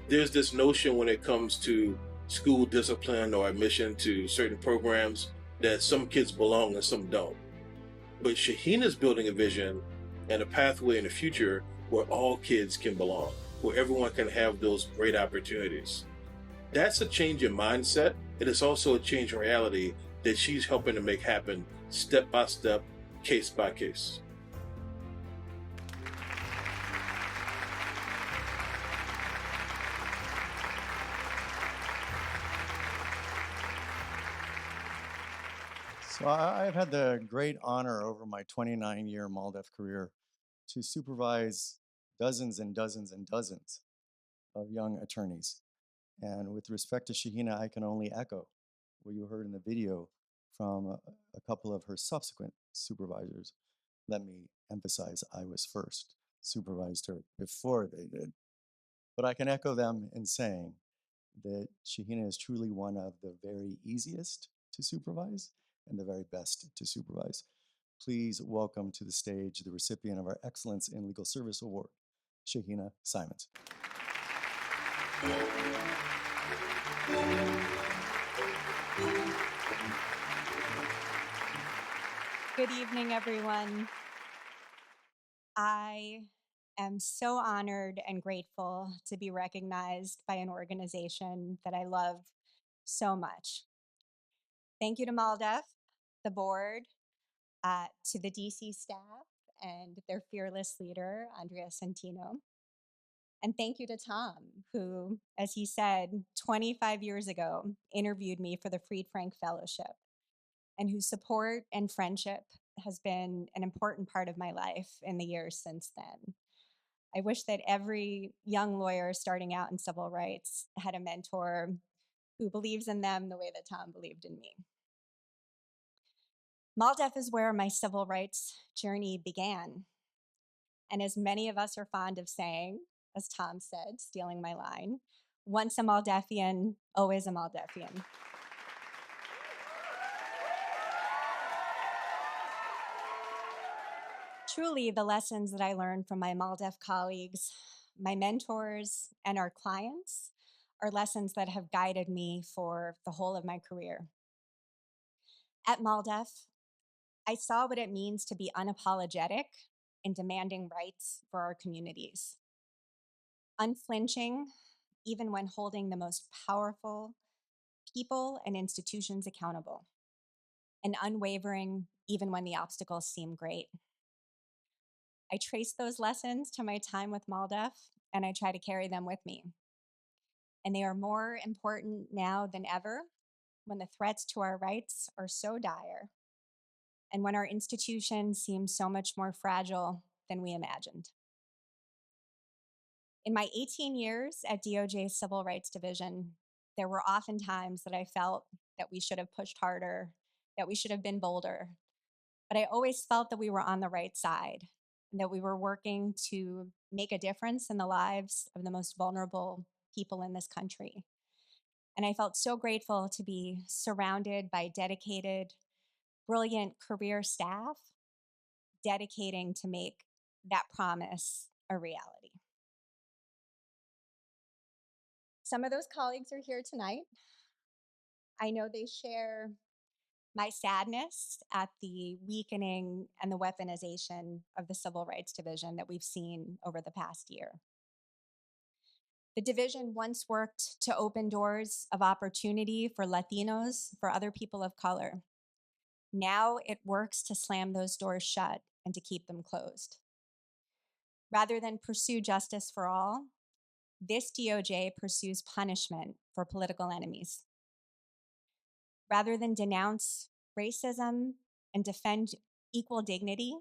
There's this notion when it comes to school discipline or admission to certain programs that some kids belong and some don't. But Shahina's building a vision and a pathway in the future where all kids can belong, where everyone can have those great opportunities. That's a change in mindset. It is also a change in reality that she's helping to make happen step by step, case by case. So I've had the great honor over my 29-year MALDEF career to supervise dozens and dozens and dozens of young attorneys. And with respect to Shahina, I can only echo what you heard in the video from a couple of her subsequent supervisors. Let me emphasize, I was first, supervised her before they did. But I can echo them in saying that Shahina is truly one of the very easiest to supervise and the very best to supervise. Please welcome to the stage the recipient of our Excellence in Legal Service Award, Shahina Simons. Good evening, everyone. I am so honored and grateful to be recognized by an organization that I love so much. Thank you to MALDEF, the board, to the DC staff, and their fearless leader, Andrea Centino. And thank you to Tom, who, as he said, 25 years ago, interviewed me for the Fried Frank Fellowship, and whose support and friendship has been an important part of my life in the years since then. I wish that every young lawyer starting out in civil rights had a mentor who believes in them the way that Tom believed in me. MALDEF is where my civil rights journey began. And as many of us are fond of saying, as Tom said, stealing my line, once a Maldefian, always a Maldefian. Truly, the lessons that I learned from my MALDEF colleagues, my mentors, and our clients are lessons that have guided me for the whole of my career. At MALDEF, I saw what it means to be unapologetic in demanding rights for our communities. Unflinching, even when holding the most powerful people and institutions accountable. And unwavering, even when the obstacles seem great. I trace those lessons to my time with MALDEF, and I try to carry them with me. And they are more important now than ever when the threats to our rights are so dire and when our institutions seem so much more fragile than we imagined. In my 18 years at DOJ's Civil Rights Division, there were often times that I felt that we should have pushed harder, that we should have been bolder. But I always felt that we were on the right side and that we were working to make a difference in the lives of the most vulnerable people in this country. And I felt so grateful to be surrounded by dedicated, brilliant career staff, dedicating to make that promise a reality. Some of those colleagues are here tonight. I know they share my sadness at the weakening and the weaponization of the Civil Rights Division that we've seen over the past year. The division once worked to open doors of opportunity for Latinos, for other people of color. Now it works to slam those doors shut and to keep them closed. Rather than pursue justice for all, this DOJ pursues punishment for political enemies. Rather than denounce racism and defend equal dignity,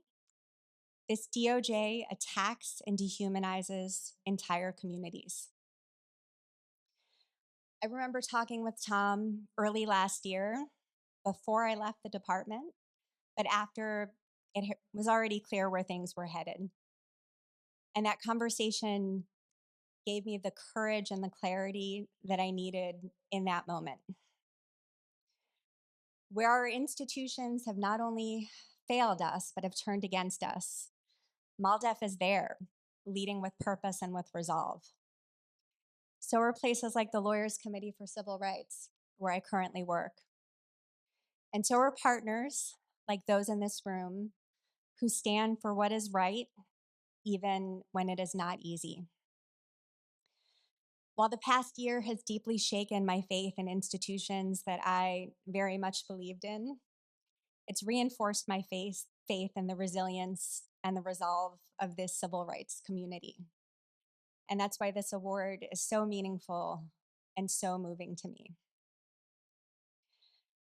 this DOJ attacks and dehumanizes entire communities. I remember talking with Tom early last year, before I left the department, but after it was already clear where things were headed. And that conversation gave me the courage and the clarity that I needed in that moment. Where our institutions have not only failed us, but have turned against us, MALDEF is there, leading with purpose and with resolve. So are places like the Lawyers Committee for Civil Rights, where I currently work. And so are partners like those in this room who stand for what is right, even when it is not easy. While the past year has deeply shaken my faith in institutions that I very much believed in, it's reinforced my faith in the resilience and the resolve of this civil rights community. And that's why this award is so meaningful and so moving to me.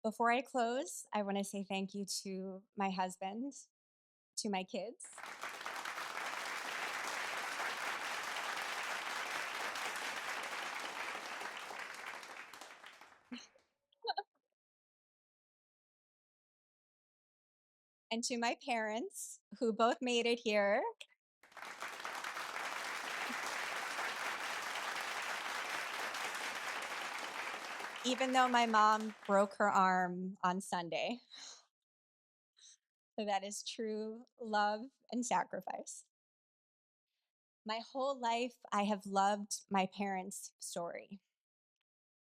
Before I close, I want to say thank you to my husband, to my kids, and to my parents, who both made it here. Even though my mom broke her arm on Sunday. So that is true love and sacrifice. My whole life, I have loved my parents' story.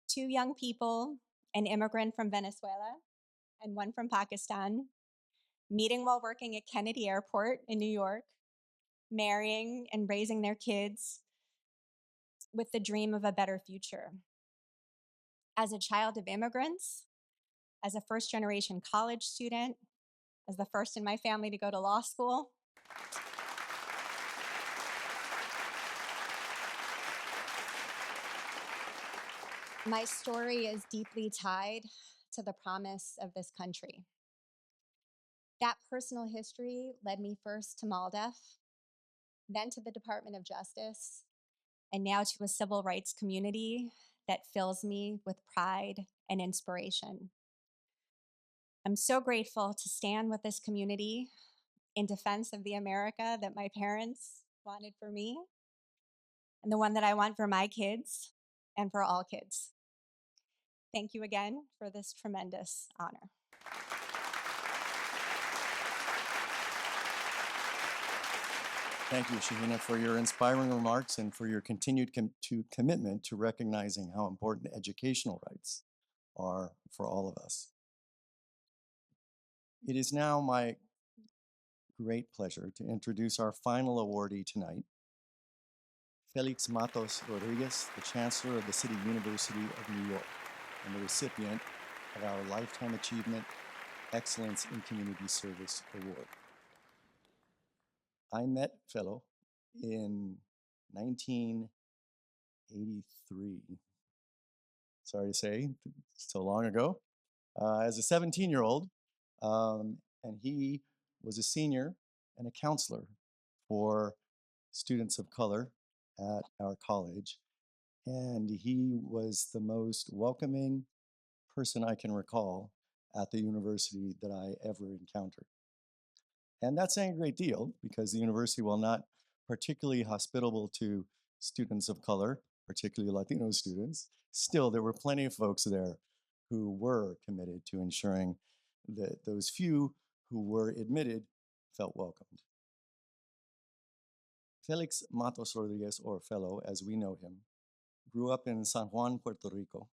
Two young people, an immigrant from Venezuela and one from Pakistan, meeting while working at Kennedy Airport in New York, marrying and raising their kids with the dream of a better future. As a child of immigrants, as a first-generation college student, as the first in my family to go to law school, my story is deeply tied to the promise of this country. That personal history led me first to MALDEF, then to the Department of Justice, and now to a civil rights community that fills me with pride and inspiration. I'm so grateful to stand with this community in defense of the America that my parents wanted for me and the one that I want for my kids and for all kids. Thank you again for this tremendous honor. Thank you, Shahina, for your inspiring remarks and for your continued commitment to recognizing how important educational rights are for all of us. It is now my great pleasure to introduce our final awardee tonight, Felix Matos Rodriguez, the Chancellor of the City University of New York, and the recipient of our Lifetime Achievement Excellence in Community Service Award. I met Fellow in 1983. Sorry to say, so long ago. As a 17-year-old, and he was a senior and a counselor for students of color at our college. And he was the most welcoming person I can recall at the university that I ever encountered. And that's saying a great deal because the university, while not particularly hospitable to students of color, particularly Latino students, still there were plenty of folks there who were committed to ensuring that those few who were admitted felt welcomed. Felix Matos Rodriguez, or Fellow as we know him, grew up in San Juan, Puerto Rico,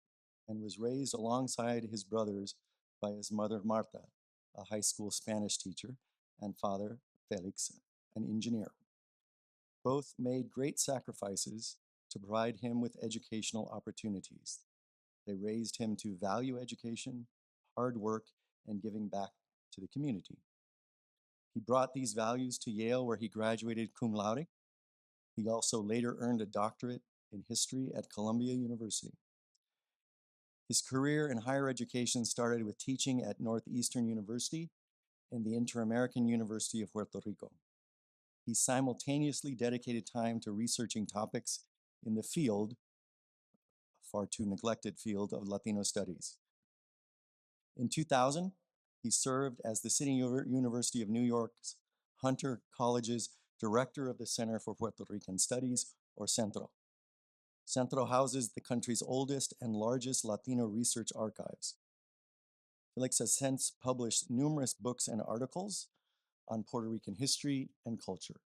and was raised alongside his brothers by his mother, Marta, a high school Spanish teacher, and father, Felix, an engineer. Both made great sacrifices to provide him with educational opportunities. They raised him to value education, hard work, and giving back to the community. He brought these values to Yale, where he graduated cum laude. He also later earned a doctorate in history at Columbia University. His career in higher education started with teaching at Northeastern University and the Inter-American University of Puerto Rico. He simultaneously dedicated time to researching topics in the field, a far too neglected field, of Latino studies. In 2000, he served as the City University of New York's Hunter College's Director of the Center for Puerto Rican Studies, or Centro. Centro houses the country's oldest and largest Latino research archives. Felix has since published numerous books and articles on Puerto Rican history and culture.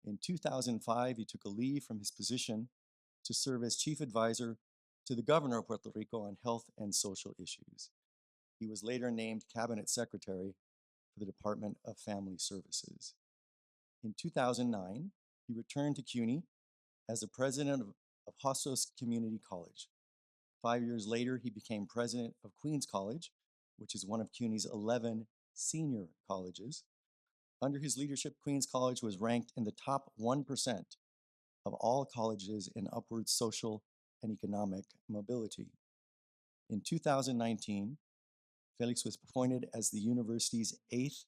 In 2005, he took a leave from his position to serve as chief advisor to the governor of Puerto Rico on health and social issues. He was later named cabinet secretary for the Department of Family Services. In 2009, he returned to CUNY as the president of Hostos Community College. 5 years later, he became president of Queens College, which is one of CUNY's 11 senior colleges. Under his leadership, Queens College was ranked in the top 1% of all colleges in upward social and economic mobility. In 2019, Felix was appointed as the university's 8th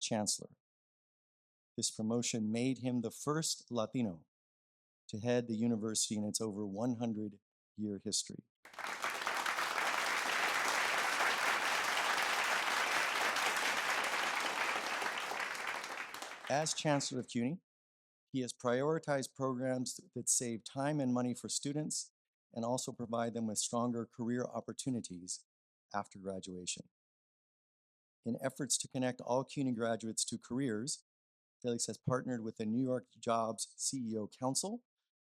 chancellor. This promotion made him the first Latino to head the university in its over 100-year history. As chancellor of CUNY, he has prioritized programs that save time and money for students and also provide them with stronger career opportunities after graduation. In efforts to connect all CUNY graduates to careers, Felix has partnered with the New York Jobs CEO Council,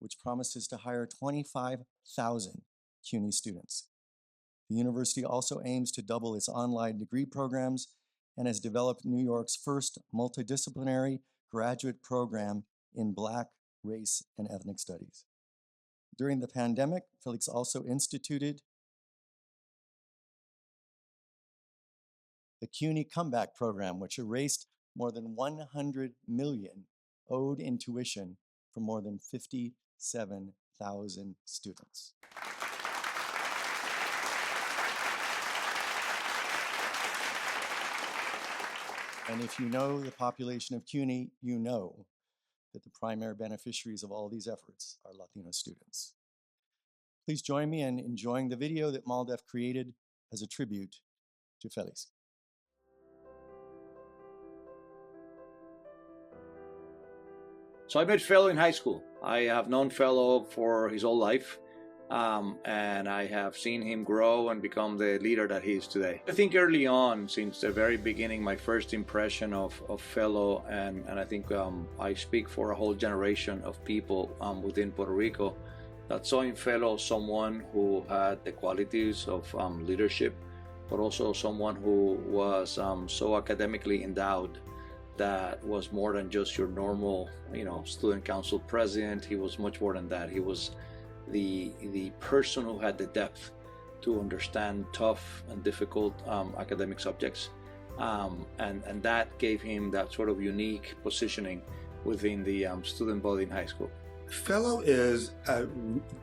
which promises to hire 25,000 CUNY students. The university also aims to double its online degree programs and has developed New York's first multidisciplinary graduate program in Black, race, and ethnic studies. During the pandemic, Felix also instituted the CUNY Comeback Program, which erased more than 100 million owed in tuition for more than 57,000 students. And if you know the population of CUNY, you know that the primary beneficiaries of all these efforts are Latino students. Please join me in enjoying the video that MALDEF created as a tribute to Felix. So I met Fellow in high school. I have known Fellow for his whole life, and I have seen him grow and become the leader that he is today. I think early on, since the very beginning, my first impression of Fellow, and I think I speak for a whole generation of people within Puerto Rico, that saw in Fellow someone who had the qualities of leadership, but also someone who was so academically endowed that was more than just your normal, student council president. He was much more than that. He was the person who had the depth to understand tough and difficult academic subjects, and that gave him that sort of unique positioning within the student body in high school. Fellow is a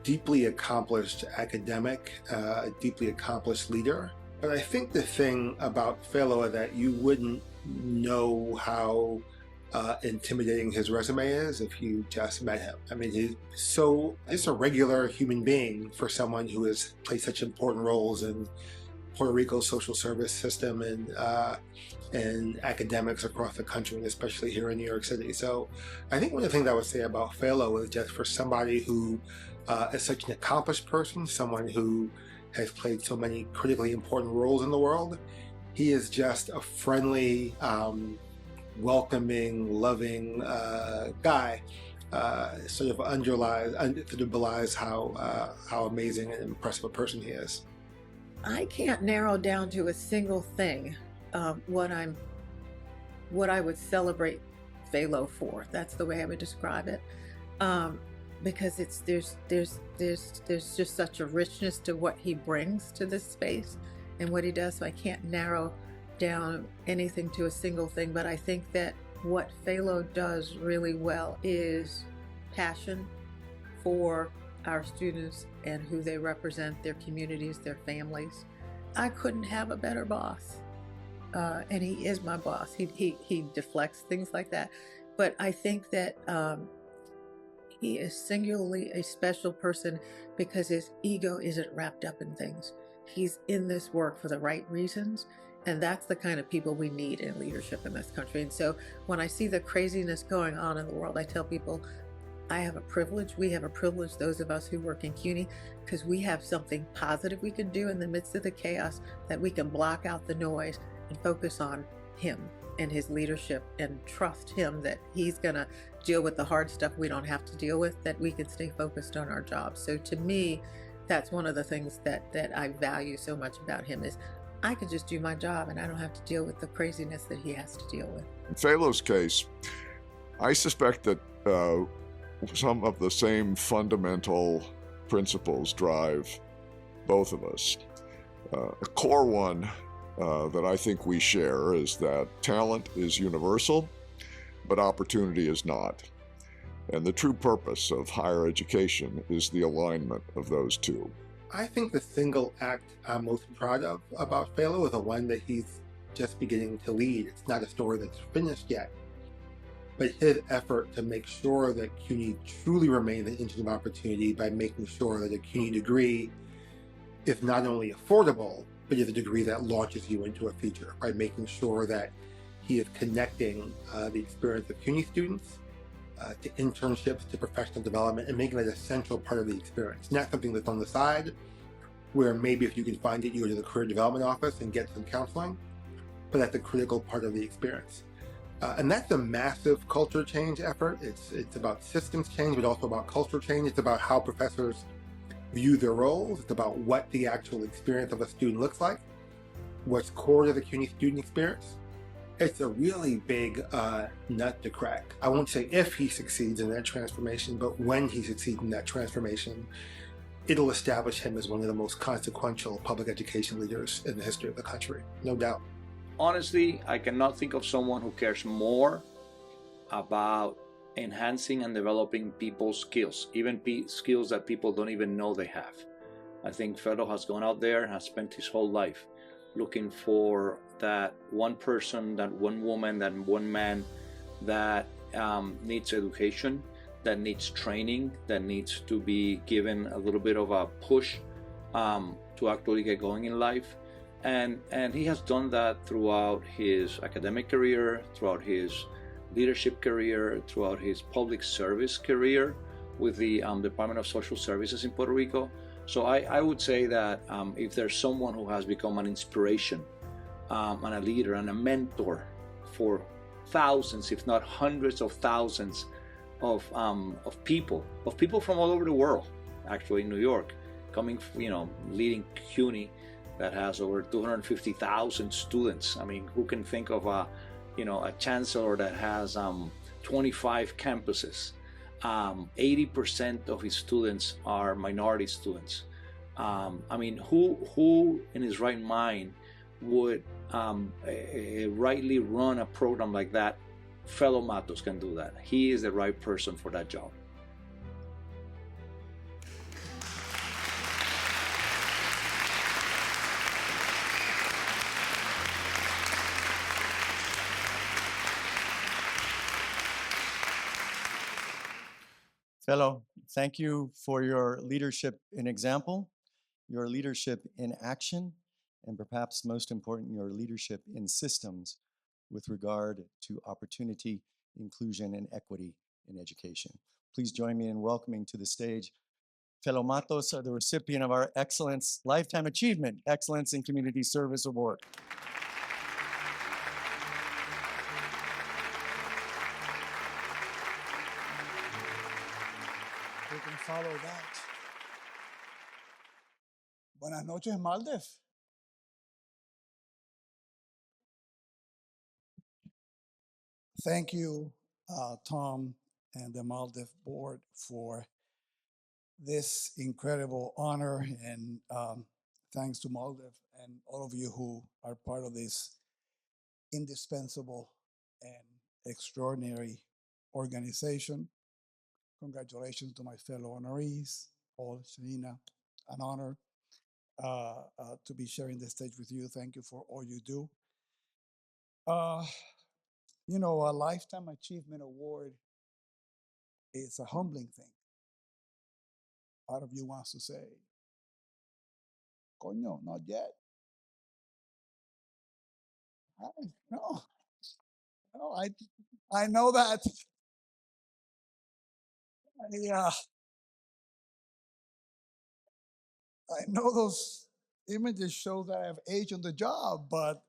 deeply accomplished academic, a deeply accomplished leader. But I think the thing about Fellow that you wouldn't know how intimidating his resume is if you just met him. I mean, he's just a regular human being for someone who has played such important roles in Puerto Rico's social service system and academics across the country, and especially here in New York City. So I think one of the things I would say about Fellow is just for somebody who is such an accomplished person, someone who has played so many critically important roles in the world, he is just a friendly, welcoming, loving guy. Sort of belies how amazing and impressive a person he is. I can't narrow down to a single thing what I would celebrate Phalo for. That's the way I would describe it, because there's just such a richness to what he brings to this space and what he does. So I can't narrow down anything to a single thing, but I think that what Phalo does really well is passion for our students and who they represent, their communities, their families. I couldn't have a better boss, and he is my boss. He deflects things like that, but I think that he is singularly a special person because his ego isn't wrapped up in things. He's in this work for the right reasons, and that's the kind of people we need in leadership in this country. And so when I see the craziness going on in the world, I tell people, I have a privilege. We have a privilege, those of us who work in CUNY, because we have something positive we can do in the midst of the chaos, that we can block out the noise and focus on him and his leadership and trust him that he's going to deal with the hard stuff we don't have to deal with, that we can stay focused on our jobs. So to me, that's one of the things that I value so much about him is I can just do my job and I don't have to deal with the craziness that he has to deal with. In Phalo's case, I suspect that some of the same fundamental principles drive both of us. A core one that I think we share is that talent is universal, but opportunity is not. And the true purpose of higher education is the alignment of those two. I think the single act I'm most proud of about Phalo is the one that he's just beginning to lead. It's not a story that's finished yet, but his effort to make sure that CUNY truly remains an engine of opportunity by making sure that a CUNY degree is not only affordable, but is a degree that launches you into a future, by making sure that he is connecting the experience of CUNY students to internships, to professional development, and making it an essential part of the experience. Not something that's on the side, where maybe if you can find it, you go to the career development office and get some counseling, but that's a critical part of the experience. And that's a massive culture change effort. It's about systems change, but also about culture change. It's about how professors view their roles. It's about what the actual experience of a student looks like, what's core to the CUNY student experience, It's a really big nut to crack. I won't say if he succeeds in that transformation, but when he succeeds in that transformation, it'll establish him as one of the most consequential public education leaders in the history of the country, no doubt. Honestly, I cannot think of someone who cares more about enhancing and developing people's skills, even skills that people don't even know they have. I think Fellow has gone out there and has spent his whole life looking for that one person, that one woman, that one man that needs education, that needs training, that needs to be given a little bit of a push to actually get going in life. And he has done that throughout his academic career, throughout his leadership career, throughout his public service career with the Department of Social Services in Puerto Rico. So I would say that if there's someone who has become an inspiration and a leader and a mentor for thousands, if not hundreds of thousands of people from all over the world, actually in New York, coming, leading CUNY that has over 250,000 students. I mean, who can think of a chancellor that has 25 campuses? 80% of his students are minority students. I mean, who in his right mind would rightly run a program like that? Fellow Matos can do that. He is the right person for that job. Fellow, thank you for your leadership in example, your leadership in action, and perhaps most important, your leadership in systems with regard to opportunity, inclusion, and equity in education. Please join me in welcoming to the stage Fellow Matos, the recipient of our Excellence Lifetime Achievement, Excellence in Community Service Award. We can follow that. Buenas noches, MALDEF. Thank you, Tom and the MALDEF board for this incredible honor, and thanks to MALDEF and all of you who are part of this indispensable and extraordinary organization. Congratulations to my fellow honorees, Paul, Shanina, an honor to be sharing the stage with you. Thank you for all you do. A Lifetime Achievement Award is a humbling thing. Part of you wants to say, coño, not yet. No, I know that. I know those images show that I have age on the job, but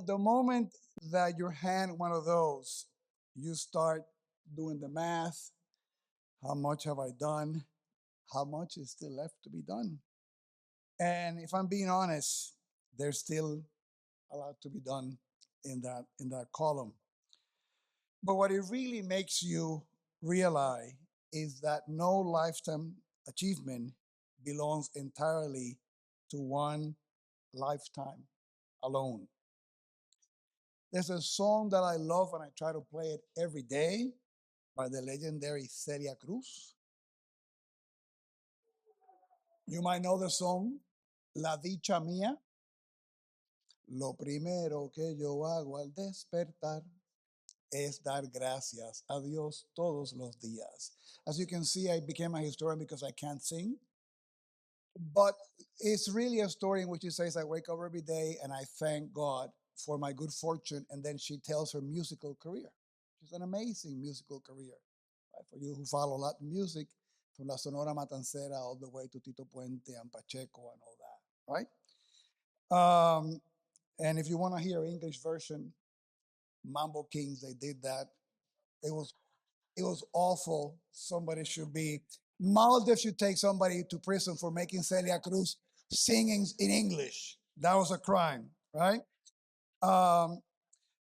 the moment that you hand one of those, you start doing the math. How much have I done? How much is still left to be done? And if I'm being honest, there's still a lot to be done in that column. But what it really makes you realize is that no lifetime achievement belongs entirely to one lifetime alone. There's a song that I love and I try to play it every day by the legendary Celia Cruz. You might know the song, La Dicha Mía. Lo primero que yo hago al despertar es dar gracias a Dios todos los días. As you can see, I became a historian because I can't sing. But it's really a story in which she says, I wake up every day and I thank God for my good fortune. And then she tells her musical career. She's an amazing musical career. Right? For you who follow Latin music, from La Sonora Matancera all the way to Tito Puente and Pacheco and all that, right? And if you want to hear English version, Mambo Kings, they did that. It was awful. Somebody should be, MALDEF should take somebody to prison for making Celia Cruz singing in English. That was a crime, right?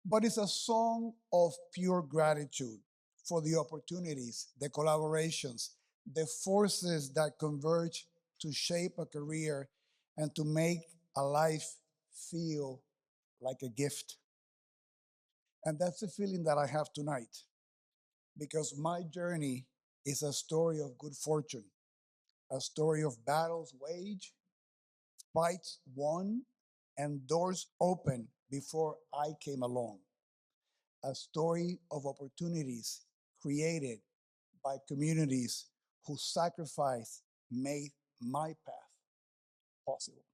But it's a song of pure gratitude for the opportunities, the collaborations, the forces that converge to shape a career and to make a life feel like a gift. And that's the feeling that I have tonight, because my journey is a story of good fortune, a story of battles waged, fights won, and doors opened before I came along. A story of opportunities created by communities whose sacrifice made my path possible.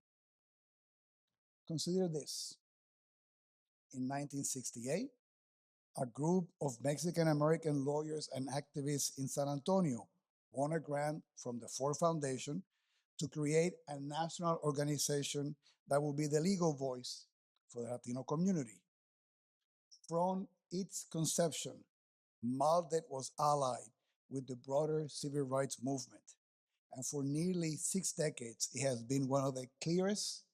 Consider this. In 1968, a group of Mexican American lawyers and activists in San Antonio won a grant from the Ford Foundation to create a national organization that will be the legal voice for the Latino community. From its conception, MALDEF was allied with the broader civil rights movement, and for nearly 6 decades, it has been one of the clearest,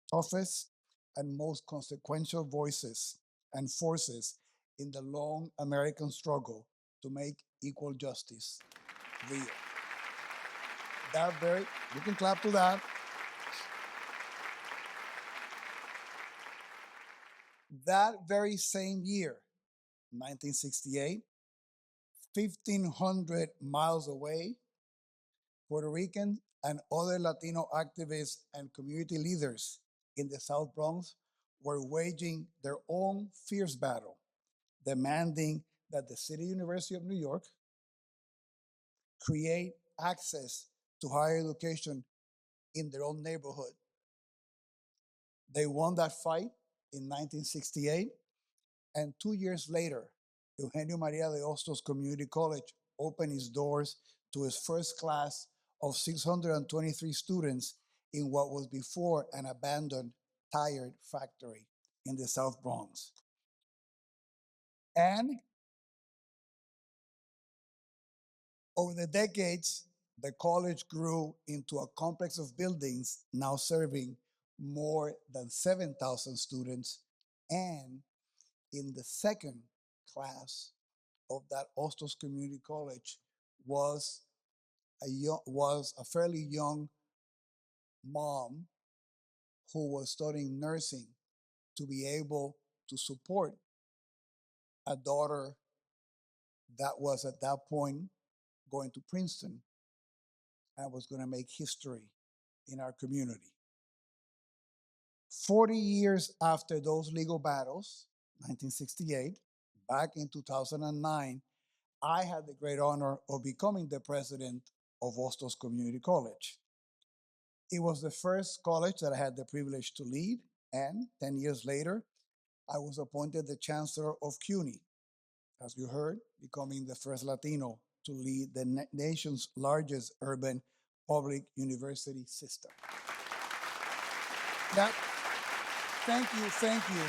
toughest, and most consequential voices and forces in the long American struggle to make equal justice real. You can clap to that. That very same year, 1968, 1,500 miles away, Puerto Ricans and other Latino activists and community leaders in the South Bronx were waging their own fierce battle, demanding that the City University of New York create access to higher education in their own neighborhood. They won that fight in 1968, and 2 years later, Eugenio Maria de Hostos Community College opened its doors to its first class of 623 students in what was before an abandoned tire factory in the South Bronx. And over the decades, the college grew into a complex of buildings now serving more than 7,000 students. And in the second class of that Hostos Community College was a fairly young mom who was studying nursing to be able to support a daughter that was at that point going to Princeton and was going to make history in our community. 40 years after those legal battles, 1968, back in 2009, I had the great honor of becoming the president of Hostos Community College. It was the first college that I had the privilege to lead, and 10 years later, I was appointed the chancellor of CUNY, as you heard, becoming the first Latino to lead the nation's largest urban public university system. Thank you.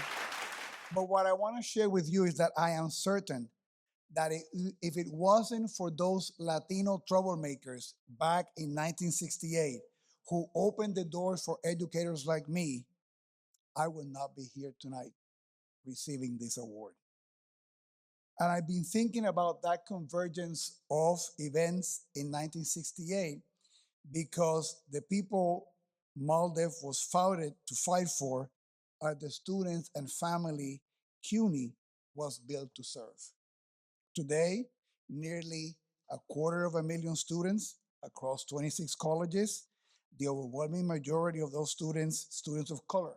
But what I want to share with you is that I am certain that if it wasn't for those Latino troublemakers back in 1968 who opened the doors for educators like me, I would not be here tonight receiving this award. And I've been thinking about that convergence of events in 1968 because the people MALDEF was founded to fight for are the students and family CUNY was built to serve. Today, nearly 250,000 students across 26 colleges, the overwhelming majority of those students of color.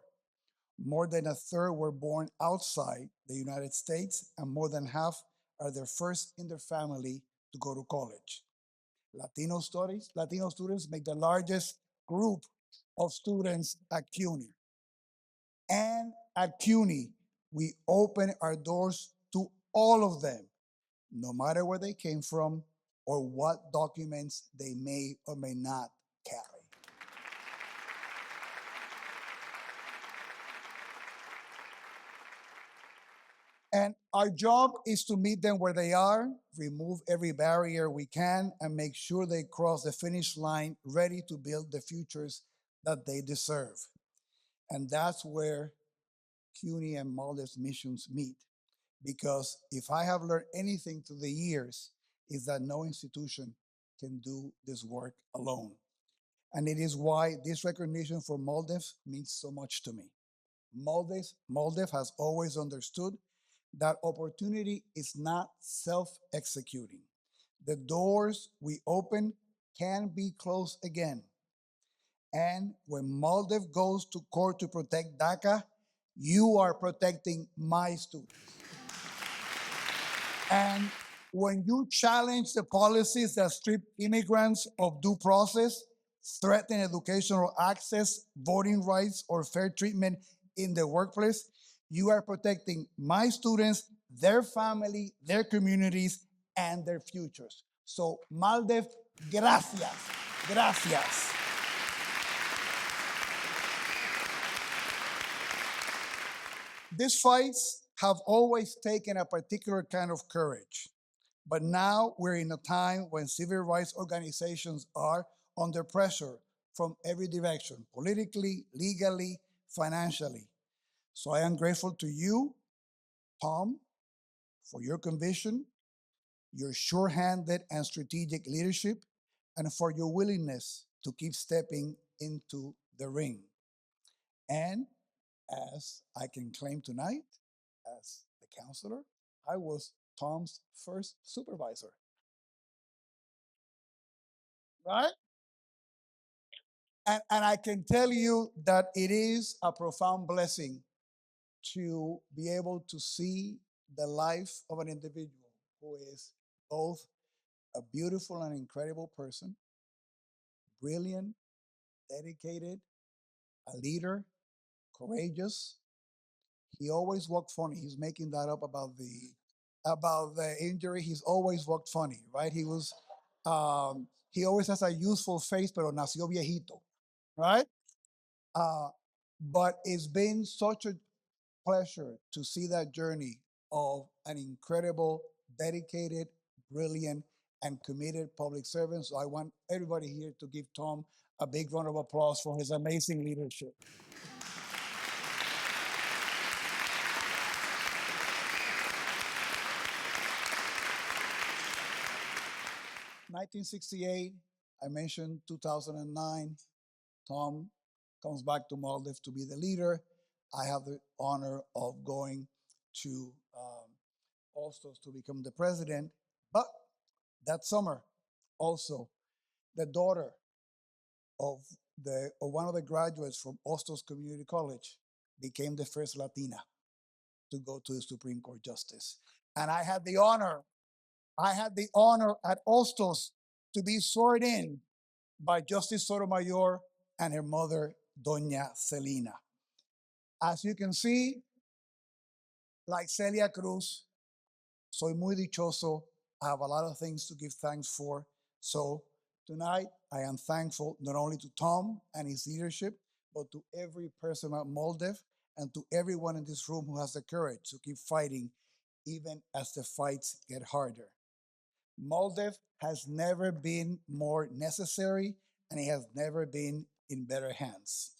More than a third were born outside the United States, and more than half are the first in their family to go to college. Latino students make the largest group of students at CUNY. And at CUNY, we open our doors to all of them, no matter where they came from or what documents they may or may not carry. And our job is to meet them where they are, remove every barrier we can, and make sure they cross the finish line ready to build the futures that they deserve. And that's where CUNY and MALDEF's missions meet. Because if I have learned anything through the years, is that no institution can do this work alone. And it is why this recognition for MALDEF means so much to me. MALDEF has always understood that opportunity is not self-executing. The doors we open can be closed again. And when MALDEF goes to court to protect DACA, you are protecting my students. And when you challenge the policies that strip immigrants of due process, threaten educational access, voting rights, or fair treatment in the workplace, you are protecting my students, their family, their communities, and their futures. So, MALDEF, gracias. Gracias. These fights have always taken a particular kind of courage. But now we're in a time when civil rights organizations are under pressure from every direction, politically, legally, financially. So I am grateful to you, Tom, for your conviction, your sure-handed and strategic leadership, and for your willingness to keep stepping into the ring. And as I can claim tonight, as the counselor, I was Tom's first supervisor. Right? And I can tell you that it is a profound blessing to be able to see the life of an individual who is both a beautiful and incredible person, brilliant, dedicated, a leader, courageous. He always walked funny. He's making that up about the injury. He's always walked funny, right? He always has a youthful face, pero nació viejito, right? But it's been such a pleasure to see that journey of an incredible, dedicated, brilliant, and committed public servant. So I want everybody here to give Tom a big round of applause for his amazing leadership. (1968), I mentioned 2009, Tom comes back to MALDEF to be the leader. I have the honor of going to Ostos to become the president. But that summer, also, the daughter of one of the graduates from Ostos Community College became the first Latina to go to the Supreme Court justice. And I had the honor at Ostos to be sworn in by Justice Sotomayor and her mother, Doña Celina. As you can see, like Celia Cruz, soy muy dichoso. I have a lot of things to give thanks for. So tonight, I am thankful not only to Tom and his leadership, but to every person at MALDEF and to everyone in this room who has the courage to keep fighting even as the fights get harder. MALDEF has never been more necessary, and it has never been in better hands.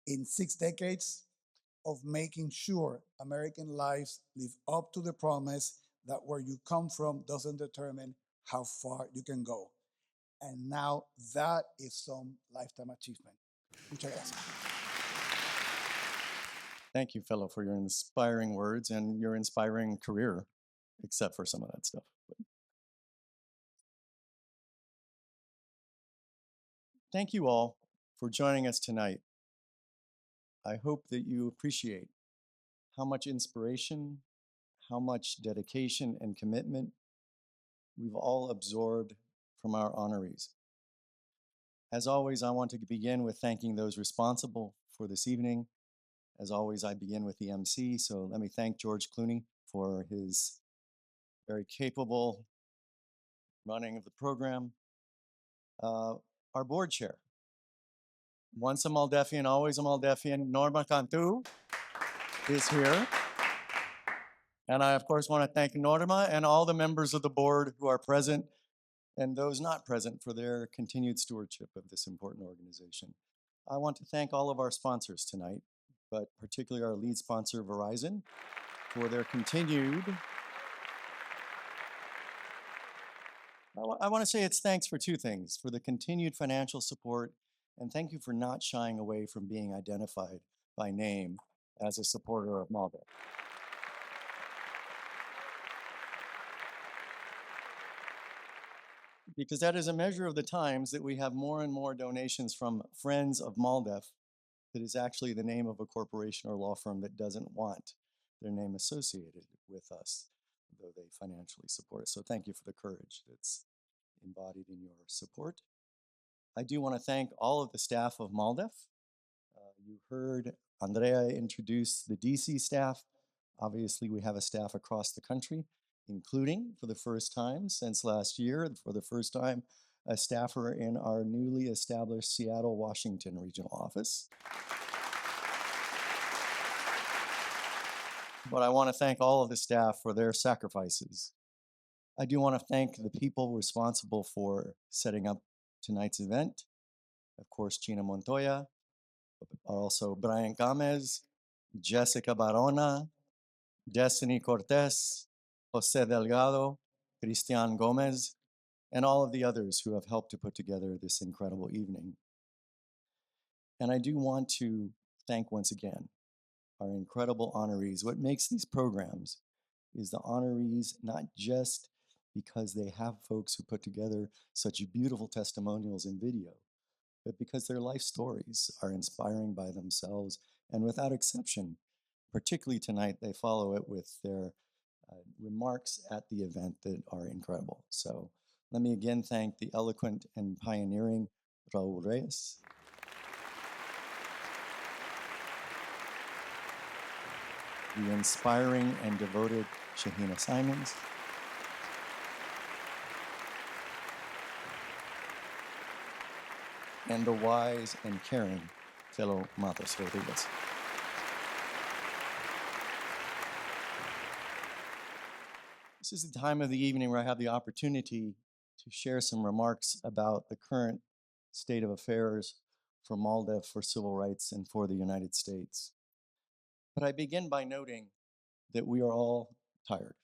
In 6 decades of making sure American lives live up to the promise that where you come from doesn't determine how far you can go. And now that is some lifetime achievement. Muchas gracias. Thank you, fellow, for your inspiring words and your inspiring career, except for some of that stuff. Thank you all for joining us tonight. I hope that you appreciate how much inspiration, how much dedication and commitment we've all absorbed from our honorees. As always, I want to begin with thanking those responsible for this evening. As always, I begin with the MC, so let me thank George Clooney for his very capable running of the program. Our board chair, once a Maldefian, always a Maldefian, Norma Cantu is here. And I, of course, want to thank Norma and all the members of the board who are present and those not present for their continued stewardship of this important organization. I want to thank all of our sponsors tonight, but particularly our lead sponsor, Verizon, for their continued. I want to say it's thanks for two things: for the continued financial support, and thank you for not shying away from being identified by name as a supporter of MALDEF. Because that is a measure of the times that we have more and more donations from friends of MALDEF that is actually the name of a corporation or law firm that doesn't want their name associated with us, though they financially support us. So thank you for the courage that's embodied in your support. I do want to thank all of the staff of MALDEF. You heard Andrea introduce the DC staff. Obviously, we have a staff across the country, including, for the first time since last year, for the first time, a staffer in our newly established Seattle, Washington regional office. But I want to thank all of the staff for their sacrifices. I do want to thank the people responsible for setting up tonight's event. Of course, Gina Montoya, also Brian Gomez, Jessica Barona, Destiny Cortez, Jose Delgado, Cristian Gomez, and all of the others who have helped to put together this incredible evening. And I do want to thank once again our incredible honorees. What makes these programs is the honorees, not just because they have folks who put together such beautiful testimonials and video, but because their life stories are inspiring by themselves, and without exception, particularly tonight, they follow it with their remarks at the event that are incredible. So let me again thank the eloquent and pioneering Raul Reyes, the inspiring and devoted Shahina Simons, and the wise and caring fellow Matos Rodriguez. This is the time of the evening where I have the opportunity to share some remarks about the current state of affairs for MALDEF, for civil rights, and for the United States. But I begin by noting that we are all tired.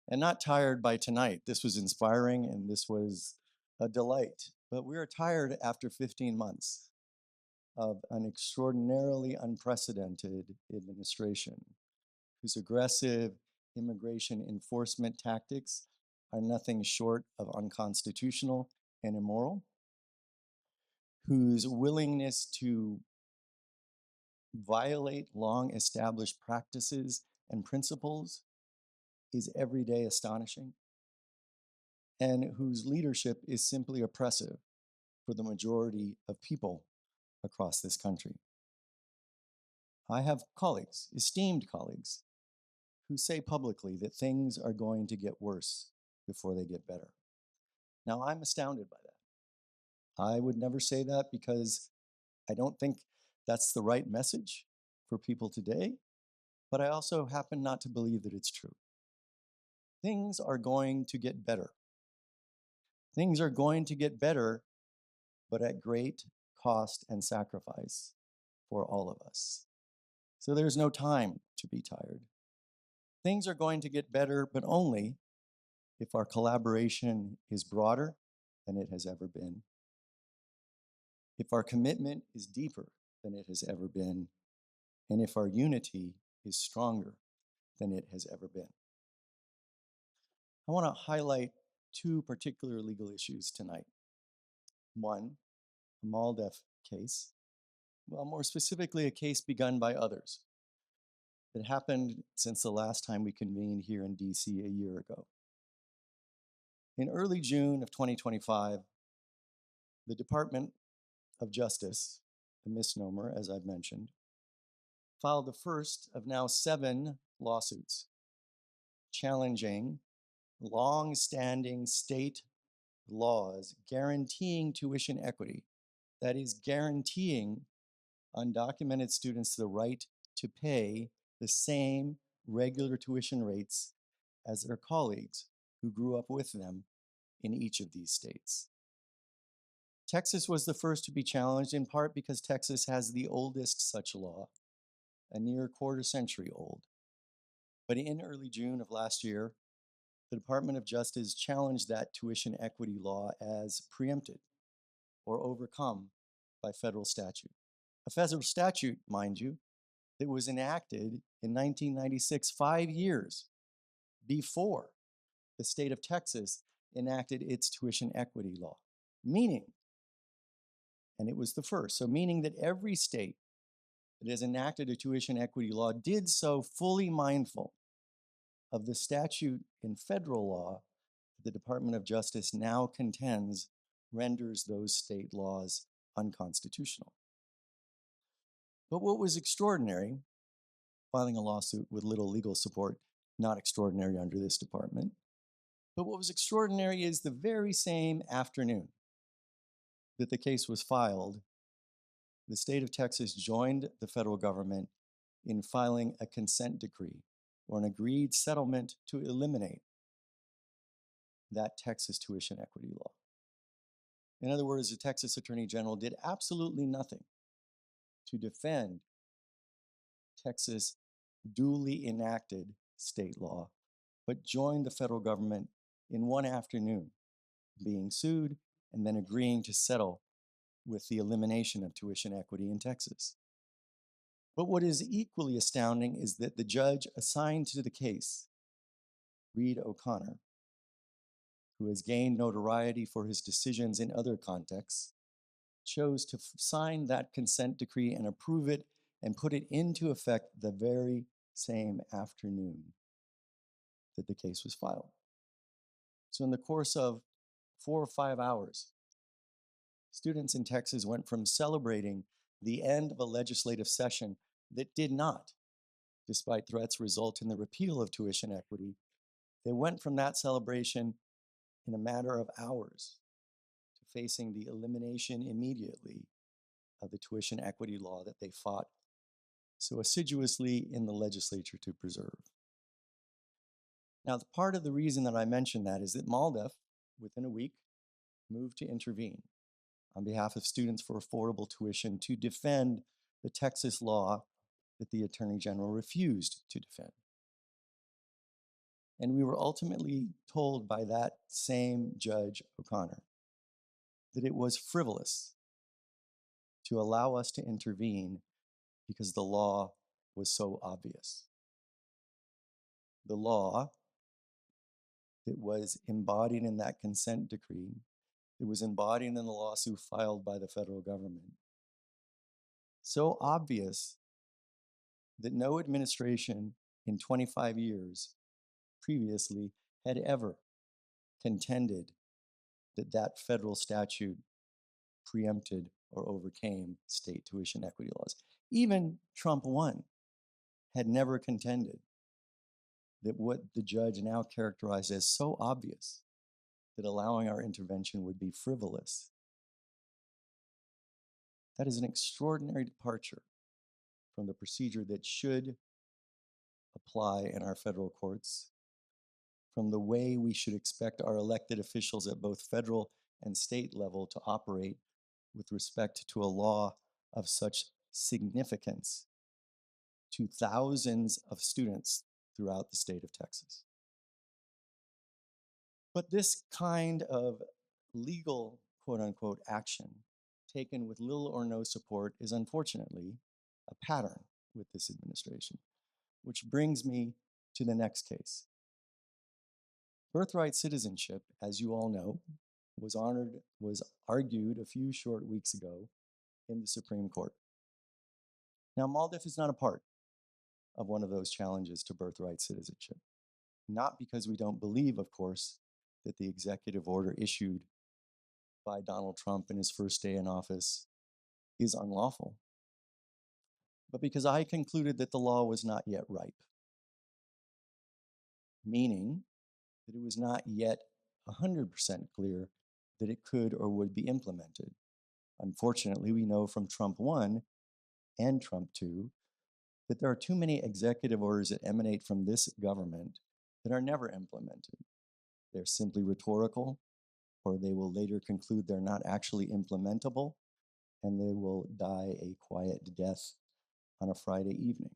And not tired by tonight. This was inspiring and this was a delight. But we are tired after 15 months of an extraordinarily unprecedented administration whose aggressive immigration enforcement tactics are nothing short of unconstitutional and immoral, whose willingness to violate long established practices and principles is every day astonishing, and whose leadership is simply oppressive for the majority of people across this country. I have colleagues, esteemed colleagues, who say publicly that things are going to get worse before they get better. Now, I'm astounded by that. I would never say that because I don't think that's the right message for people today, but I also happen not to believe that it's true. Things are going to get better. Things are going to get better, but at great cost and sacrifice for all of us. So there's no time to be tired. Things are going to get better, but only if our collaboration is broader than it has ever been, if our commitment is deeper than it has ever been, and if our unity is stronger than it has ever been. I want to highlight two particular legal issues tonight. One, a MALDEF case, well, more specifically, a case begun by others that happened since the last time we convened here in DC a year ago. In early June of 2025, the Department of Justice, the misnomer, as I've mentioned, filed the first of now 7 lawsuits challenging long-standing state laws guaranteeing tuition equity, that is, guaranteeing undocumented students the right to pay the same regular tuition rates as their colleagues who grew up with them in each of these states. Texas was the first to be challenged, in part because Texas has the oldest such law, a near quarter century old. But in early June of last year, the Department of Justice challenged that tuition equity law as preempted or overcome by federal statute. A federal statute, mind you, that was enacted in 1996, 5 years before the state of Texas enacted its tuition equity law. Meaning, and it was the first, so meaning that every state that has enacted a tuition equity law did so fully mindful of the statute in federal law that the Department of Justice now contends renders those state laws unconstitutional. But what was extraordinary, filing a lawsuit with little legal support, not extraordinary under this department, but what was extraordinary is the very same afternoon that the case was filed, the state of Texas joined the federal government in filing a consent decree or an agreed settlement to eliminate that Texas tuition equity law. In other words, the Texas Attorney General did absolutely nothing to defend Texas' duly enacted state law, but joined the federal government in one afternoon, being sued and then agreeing to settle with the elimination of tuition equity in Texas. But what is equally astounding is that the judge assigned to the case, Reed O'Connor, who has gained notoriety for his decisions in other contexts, chose to sign that consent decree and approve it and put it into effect the very same afternoon that the case was filed. So in the course of 4 or 5 hours, students in Texas went from celebrating the end of a legislative session that did not, despite threats, result in the repeal of tuition equity. They went from that celebration in a matter of hours to facing the elimination immediately of the tuition equity law that they fought so assiduously in the legislature to preserve. Now, part of the reason that I mention that is that MALDEF, within a week, moved to intervene on behalf of Students for Affordable Tuition to defend the Texas law that the Attorney General refused to defend. And we were ultimately told by that same Judge O'Connor that it was frivolous to allow us to intervene because the law was so obvious. The law that was embodied in that consent decree, it was embodied in the lawsuit filed by the federal government, so obvious that no administration in 25 years previously had ever contended that that federal statute preempted or overcame state tuition equity laws. Even Trump 1 had never contended that what the judge now characterized as so obvious that allowing our intervention would be frivolous. That is an extraordinary departure from the procedure that should apply in our federal courts, from the way we should expect our elected officials at both federal and state level to operate with respect to a law of such significance to thousands of students throughout the state of Texas. But this kind of legal, quote unquote, action taken with little or no support is unfortunately a pattern with this administration, which brings me to the next case. Birthright citizenship, as you all know, was argued a few short weeks ago in the Supreme Court. Now, MALDEF is not a part of one of those challenges to birthright citizenship, not because we don't believe, of course, that the executive order issued by Donald Trump in his first day in office is unlawful, but because I concluded that the law was not yet ripe, meaning that it was not yet 100% clear that it could or would be implemented. Unfortunately, we know from Trump 1 and Trump 2 that there are too many executive orders that emanate from this government that are never implemented. They're simply rhetorical, or they will later conclude they're not actually implementable, and they will die a quiet death on a Friday evening.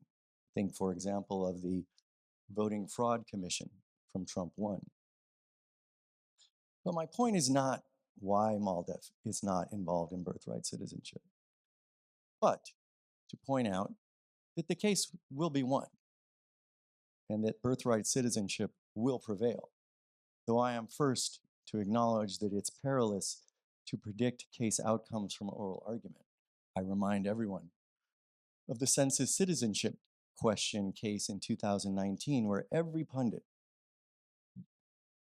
Think, for example, of the Voting Fraud Commission from Trump 1. But my point is not why MALDEF is not involved in birthright citizenship, but to point out that the case will be won and that birthright citizenship will prevail. Though I am first to acknowledge that it's perilous to predict case outcomes from oral argument. I remind everyone of the census citizenship question case in 2019, where every pundit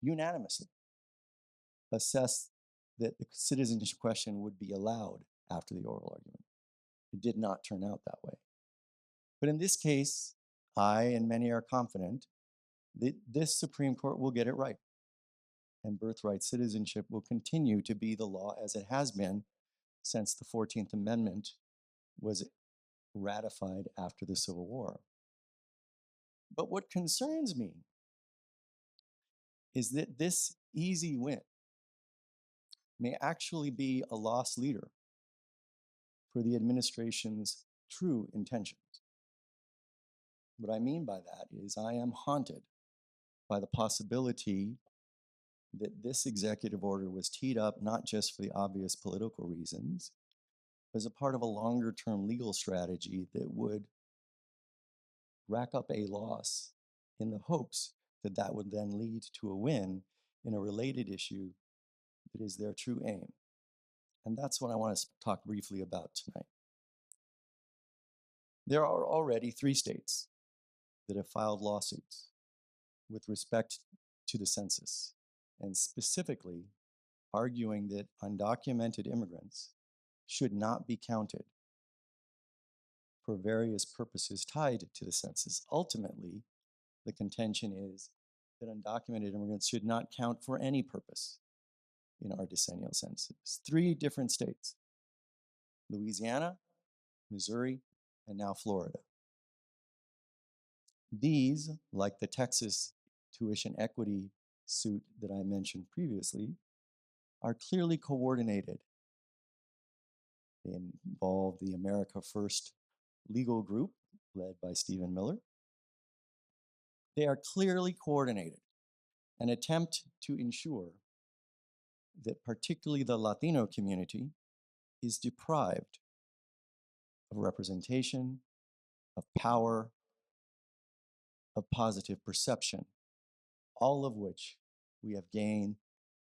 unanimously assessed that the citizenship question would be allowed after the oral argument. It did not turn out that way. But in this case, I and many are confident that this Supreme Court will get it right, and birthright citizenship will continue to be the law as it has been since the 14th Amendment was ratified after the Civil War. But what concerns me is that this easy win may actually be a lost leader for the administration's true intentions. What I mean by that is I am haunted by the possibility that this executive order was teed up not just for the obvious political reasons, but as a part of a longer-term legal strategy that would rack up a loss in the hopes that that would then lead to a win in a related issue that is their true aim. And that's what I want to talk briefly about tonight. There are already 3 states that have filed lawsuits with respect to the census, and specifically arguing that undocumented immigrants should not be counted for various purposes tied to the census. Ultimately, the contention is that undocumented immigrants should not count for any purpose in our decennial census. 3 different states: Louisiana, Missouri, and now Florida. These, like the Texas tuition equity suit that I mentioned previously, are clearly coordinated. They involve the America First legal group led by Stephen Miller. They are clearly coordinated, an attempt to ensure that particularly the Latino community is deprived of representation, of power, of positive perception, all of which we have gained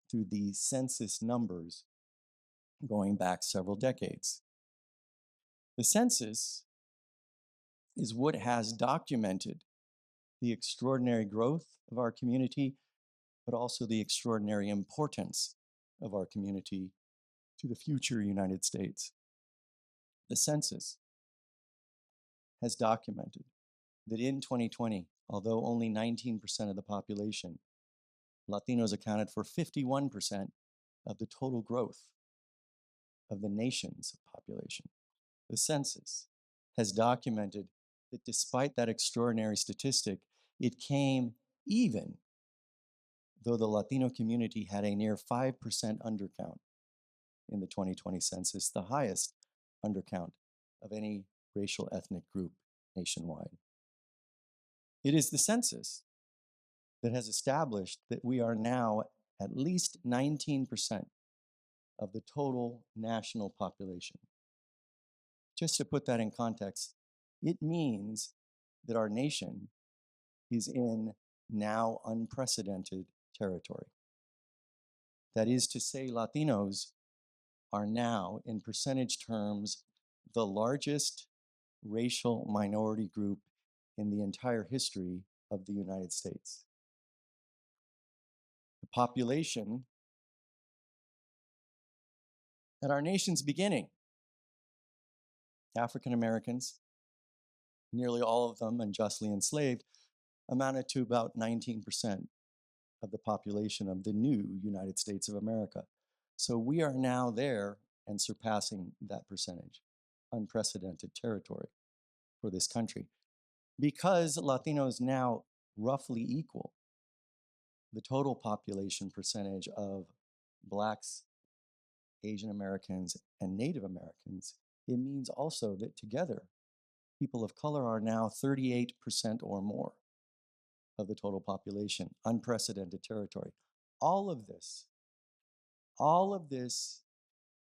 through the census numbers going back several decades. The census is what has documented the extraordinary growth of our community, but also the extraordinary importance of our community to the future United States. The census has documented that in 2020, although only 19% of the population, Latinos accounted for 51% of the total growth of the nation's population. The census has documented that despite that extraordinary statistic, it came even though the Latino community had a near 5% undercount in the 2020 census, the highest undercount of any racial ethnic group nationwide. It is the census that has established that we are now at least 19% of the total national population. Just to put that in context, it means that our nation is in now unprecedented territory. That is to say, Latinos are now, in percentage terms, the largest racial minority group in the entire history of the United States. The population at our nation's beginning, African Americans, nearly all of them unjustly enslaved, amounted to about 19% of the population of the new United States of America. So we are now there and surpassing that percentage. Unprecedented territory for this country. Because Latinos now roughly equal the total population percentage of Blacks, Asian Americans, and Native Americans, it means also that together, people of color are now 38% or more of the total population, unprecedented territory. All of this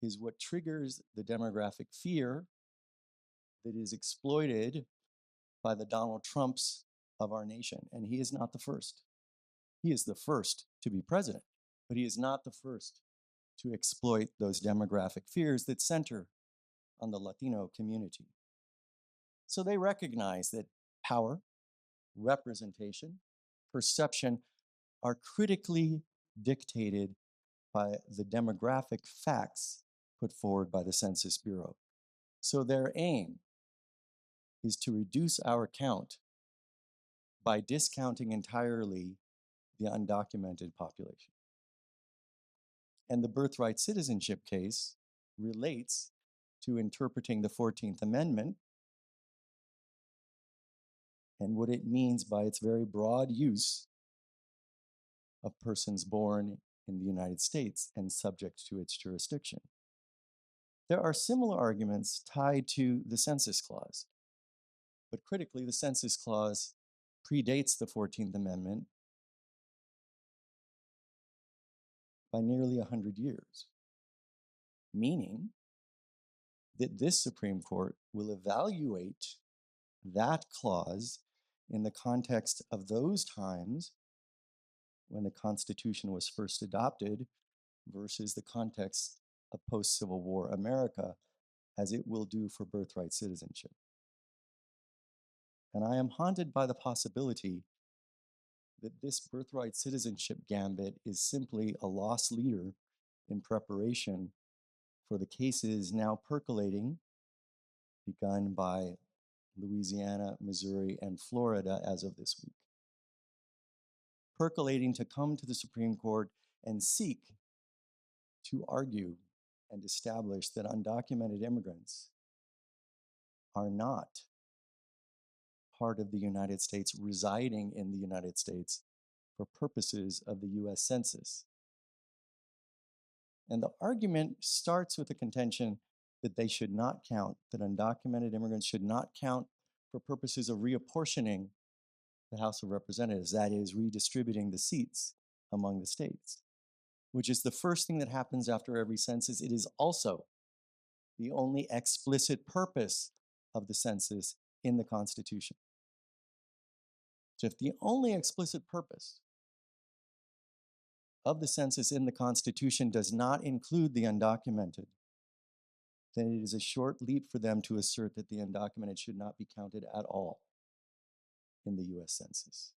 is what triggers the demographic fear that is exploited by the Donald Trumps of our nation. And he is not the first. He is the first to be president, but he is not the first to exploit those demographic fears that center on the Latino community. So they recognize that power, representation, perception are critically dictated by the demographic facts put forward by the Census Bureau. So their aim is to reduce our count by discounting entirely the undocumented population. And the birthright citizenship case relates to interpreting the 14th Amendment and what it means by its very broad use of persons born in the United States and subject to its jurisdiction. There are similar arguments tied to the Census Clause, but critically, the Census Clause predates the 14th Amendment by nearly 100 years, meaning that this Supreme Court will evaluate that clause in the context of those times when the Constitution was first adopted versus the context of post-Civil War America, as it will do for birthright citizenship. And I am haunted by the possibility that this birthright citizenship gambit is simply a lost leader in preparation for the cases now percolating, begun by Louisiana, Missouri, and Florida as of this week. Percolating to come to the Supreme Court and seek to argue and establish that undocumented immigrants are not part of the United States, residing in the United States for purposes of the US Census. And the argument starts with the contention that they should not count, that undocumented immigrants should not count for purposes of reapportioning the House of Representatives, that is, redistributing the seats among the states, which is the first thing that happens after every census. It is also the only explicit purpose of the census in the Constitution. So if the only explicit purpose of the census in the Constitution does not include the undocumented, then it is a short leap for them to assert that the undocumented should not be counted at all in the US Census.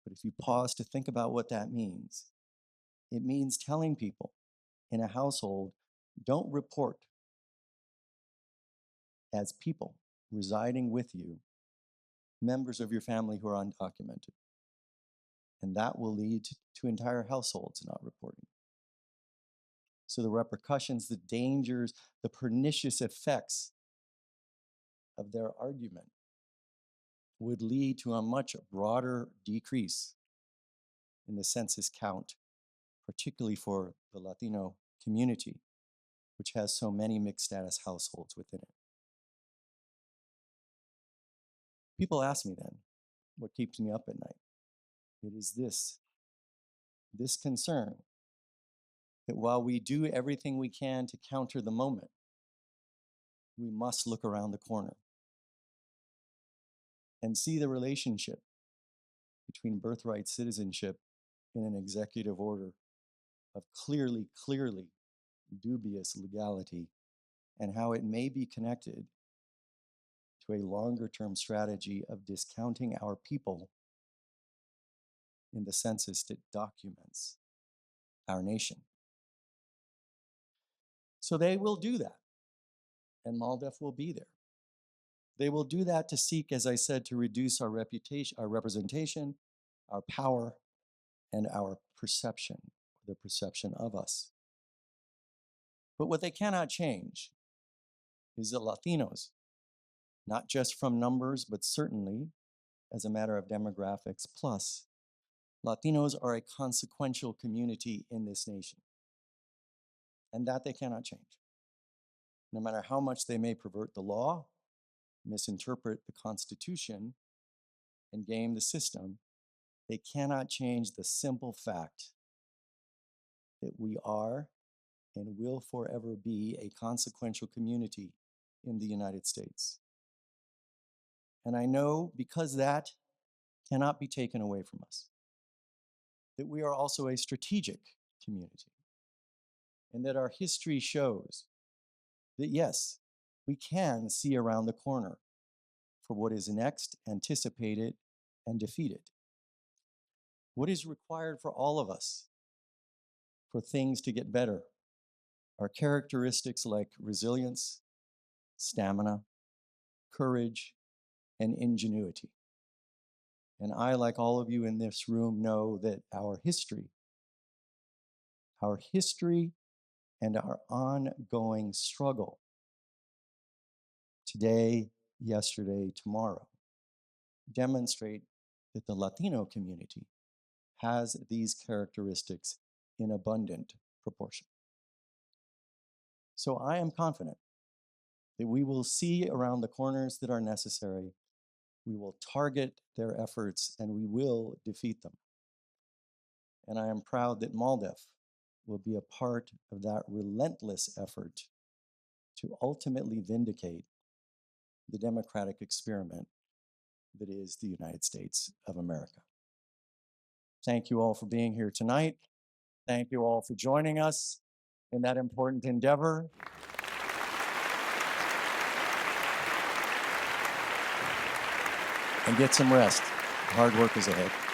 But if you pause to think about what that means, it means telling people in a household, don't report as people residing with you members of your family who are undocumented. And that will lead to entire households not reporting. So the repercussions, the dangers, the pernicious effects of their argument would lead to a much broader decrease in the census count, particularly for the Latino community, which has so many mixed status households within it. People ask me then, what keeps me up at night? It is this concern that while we do everything we can to counter the moment, we must look around the corner and see the relationship between birthright citizenship in an executive order of clearly dubious legality, and how it may be connected to a longer-term strategy of discounting our people in the census that documents our nation. So they will do that, and MALDEF will be there. They will do that to seek, as I said, to reduce our reputation, our representation, our power, and our perception, the perception of us. But what they cannot change is that Latinos, not just from numbers, but certainly as a matter of demographics plus, Latinos are a consequential community in this nation. and that they cannot change. No matter how much they may pervert the law, misinterpret the Constitution, and game the system, they cannot change the simple fact that we are and will forever be a consequential community in the United States. And I know because that cannot be taken away from us, that we are also a strategic community, and that our history shows that yes, we can see around the corner for what is next, anticipated, and defeated. What is required for all of us for things to get better are characteristics like resilience, stamina, courage, and ingenuity. And I, like all of you in this room, know that our history and our ongoing struggle today, yesterday, tomorrow, demonstrate that the Latino community has these characteristics in abundant proportion. So I am confident that we will see around the corners that are necessary, we will target their efforts, and we will defeat them. And I am proud that MALDEF will be a part of that relentless effort to ultimately vindicate the democratic experiment that is the United States of America. Thank you all for being here tonight. Thank you all for joining us in that important endeavor. And get some rest. Hard work is ahead.